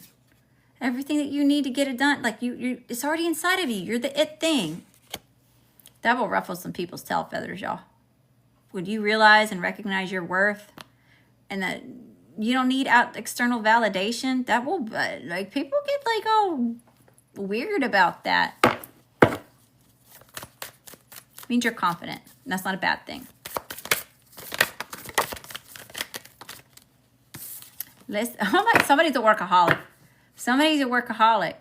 Everything that you need to get it done, like it's already inside of you. You're the it thing. That will ruffle some people's tail feathers, y'all. Would you realize and recognize your worth and that you don't need external validation? That will, like, people get like all weird about that. Means you're confident. And that's not a bad thing. Listen, somebody's a workaholic. Somebody's a workaholic.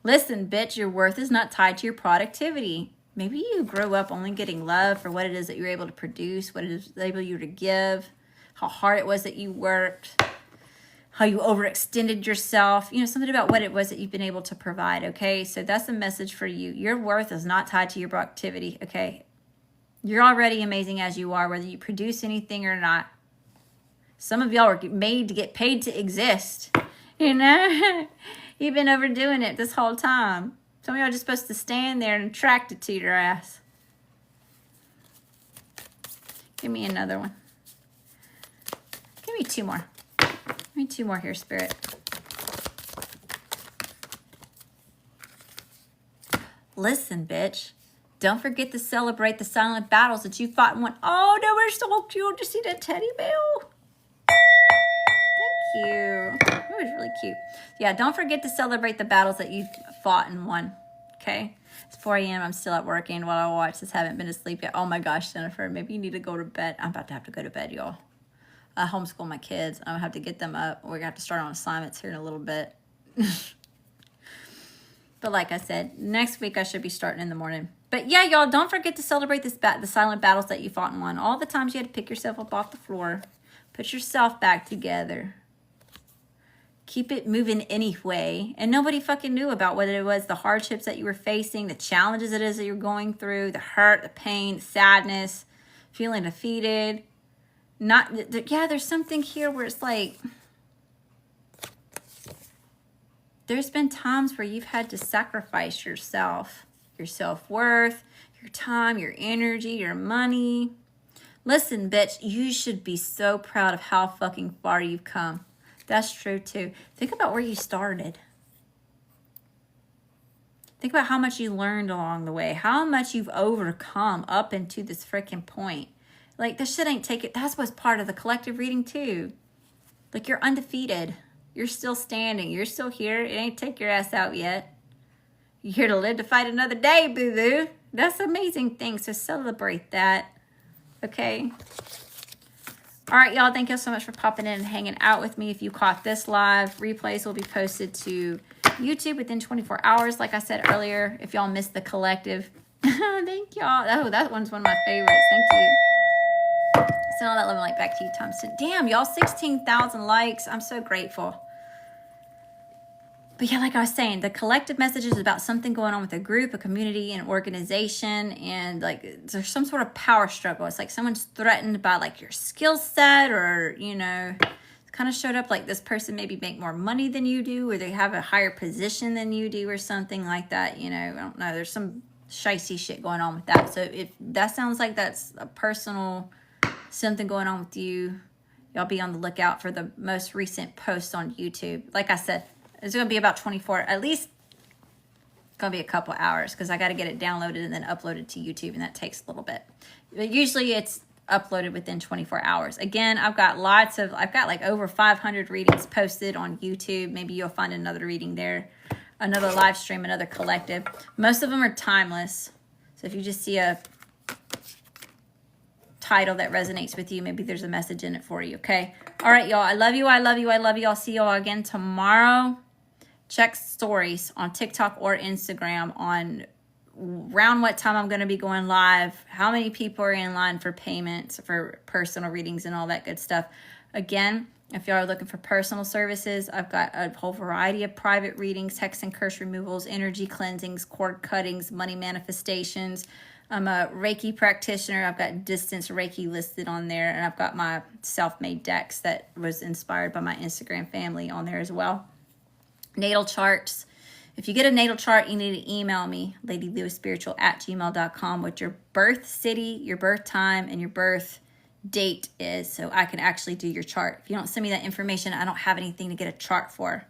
Listen, bitch, your worth is not tied to your productivity. Maybe you grew up only getting love for what it is that you're able to produce, what it is able you to give, how hard it was that you worked, how you overextended yourself, something about what it was that you've been able to provide, okay? So that's a message for you. Your worth is not tied to your productivity, okay? You're already amazing as you are, whether you produce anything or not. Some of y'all are made to get paid to exist, You've been overdoing it this whole time. Some of y'all are just supposed to stand there and attract it to your ass. Give me another one. Give me two more. Give me two more here, Spirit. Listen, bitch. Don't forget to celebrate the silent battles that you fought and won. Oh, no, we're so cute. Did you see that teddy bear? Thank you. It was really cute. Yeah, don't forget to celebrate the battles that you fought and won. Okay? It's 4 a.m. I'm still at work, and while I watch this, haven't been to sleep yet. Oh my gosh, Jennifer, maybe you need to go to bed. I'm about to have to go to bed, y'all. I homeschool my kids. I'm going to have to get them up. We're going to have to start on assignments here in a little bit. But like I said, next week I should be starting in the morning. But yeah, y'all, don't forget to celebrate the silent battles that you fought and won. All the times you had to pick yourself up off the floor. Put yourself back together. Keep it moving anyway. And nobody fucking knew about whether it was the hardships that you were facing, the challenges it is that you're going through, the hurt, the pain, the sadness, feeling defeated. There's something here where it's like, there's been times where you've had to sacrifice yourself, your self-worth, your time, your energy, your money. Listen, bitch, you should be so proud of how fucking far you've come. That's true, too. Think about where you started. Think about how much you learned along the way. How much you've overcome up into this freaking point. Like, this shit ain't taken. That's what's part of the collective reading, too. Like, you're undefeated. You're still standing. You're still here. It ain't take your ass out yet. You're here to live to fight another day, boo-boo. That's an amazing thing. So celebrate that. Okay? All right, y'all. Thank you so much for popping in and hanging out with me. If you caught this live, replays will be posted to YouTube within 24 hours. Like I said earlier, if y'all missed the collective, thank y'all. Oh, that one's one of my favorites. Thank you. Send all that love and light back to you, Thompson. Damn, y'all, 16,000 likes. I'm so grateful. But yeah, like I was saying, the collective message is about something going on with a group, a community, an organization, and like there's some sort of power struggle. It's like someone's threatened by like your skill set, or you know, it's kind of showed up like this person maybe make more money than you do, or they have a higher position than you do, or something like that. You know, I don't know. There's some shicey shit going on with that. So if that sounds like that's a personal something going on with you, y'all be on the lookout for the most recent post on YouTube. Like I said, it's going to be about 24, at least it's going to be a couple hours because I got to get it downloaded and then uploaded to YouTube, and that takes a little bit. But usually it's uploaded within 24 hours. Again, I've got like over 500 readings posted on YouTube. Maybe you'll find another reading there, another live stream, another collective. Most of them are timeless. So if you just see a title that resonates with you, maybe there's a message in it for you, okay? All right, y'all. I love you. I love you. I love you. I'll see y'all again tomorrow. Check stories on TikTok or Instagram on around what time I'm going to be going live, how many people are in line for payments, for personal readings and all that good stuff. Again, if y'all are looking for personal services, I've got a whole variety of private readings, hex and curse removals, energy cleansings, cord cuttings, money manifestations. I'm a Reiki practitioner. I've got distance Reiki listed on there, and I've got my self-made decks that was inspired by my Instagram family on there as well. Natal charts. If you get a natal chart, you need to email me, ladylewisspiritual@gmail.com, what your birth city, your birth time, and your birth date is, so I can actually do your chart. If you don't send me that information, I don't have anything to get a chart for.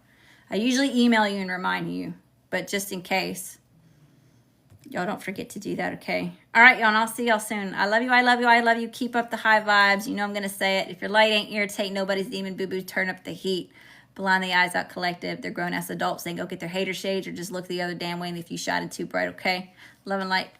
I usually email you and remind you, but just in case, y'all don't forget to do that, okay? All right, y'all, and I'll see y'all soon. I love you, I love you, I love you. Keep up the high vibes. You know I'm going to say it. If your light ain't irritate nobody's demon boo-boo, turn up the heat. Blind the eyes out collective. They're grown-ass adults. They can go get their hater shades or just look the other damn way if you shining too bright, okay? Love and light.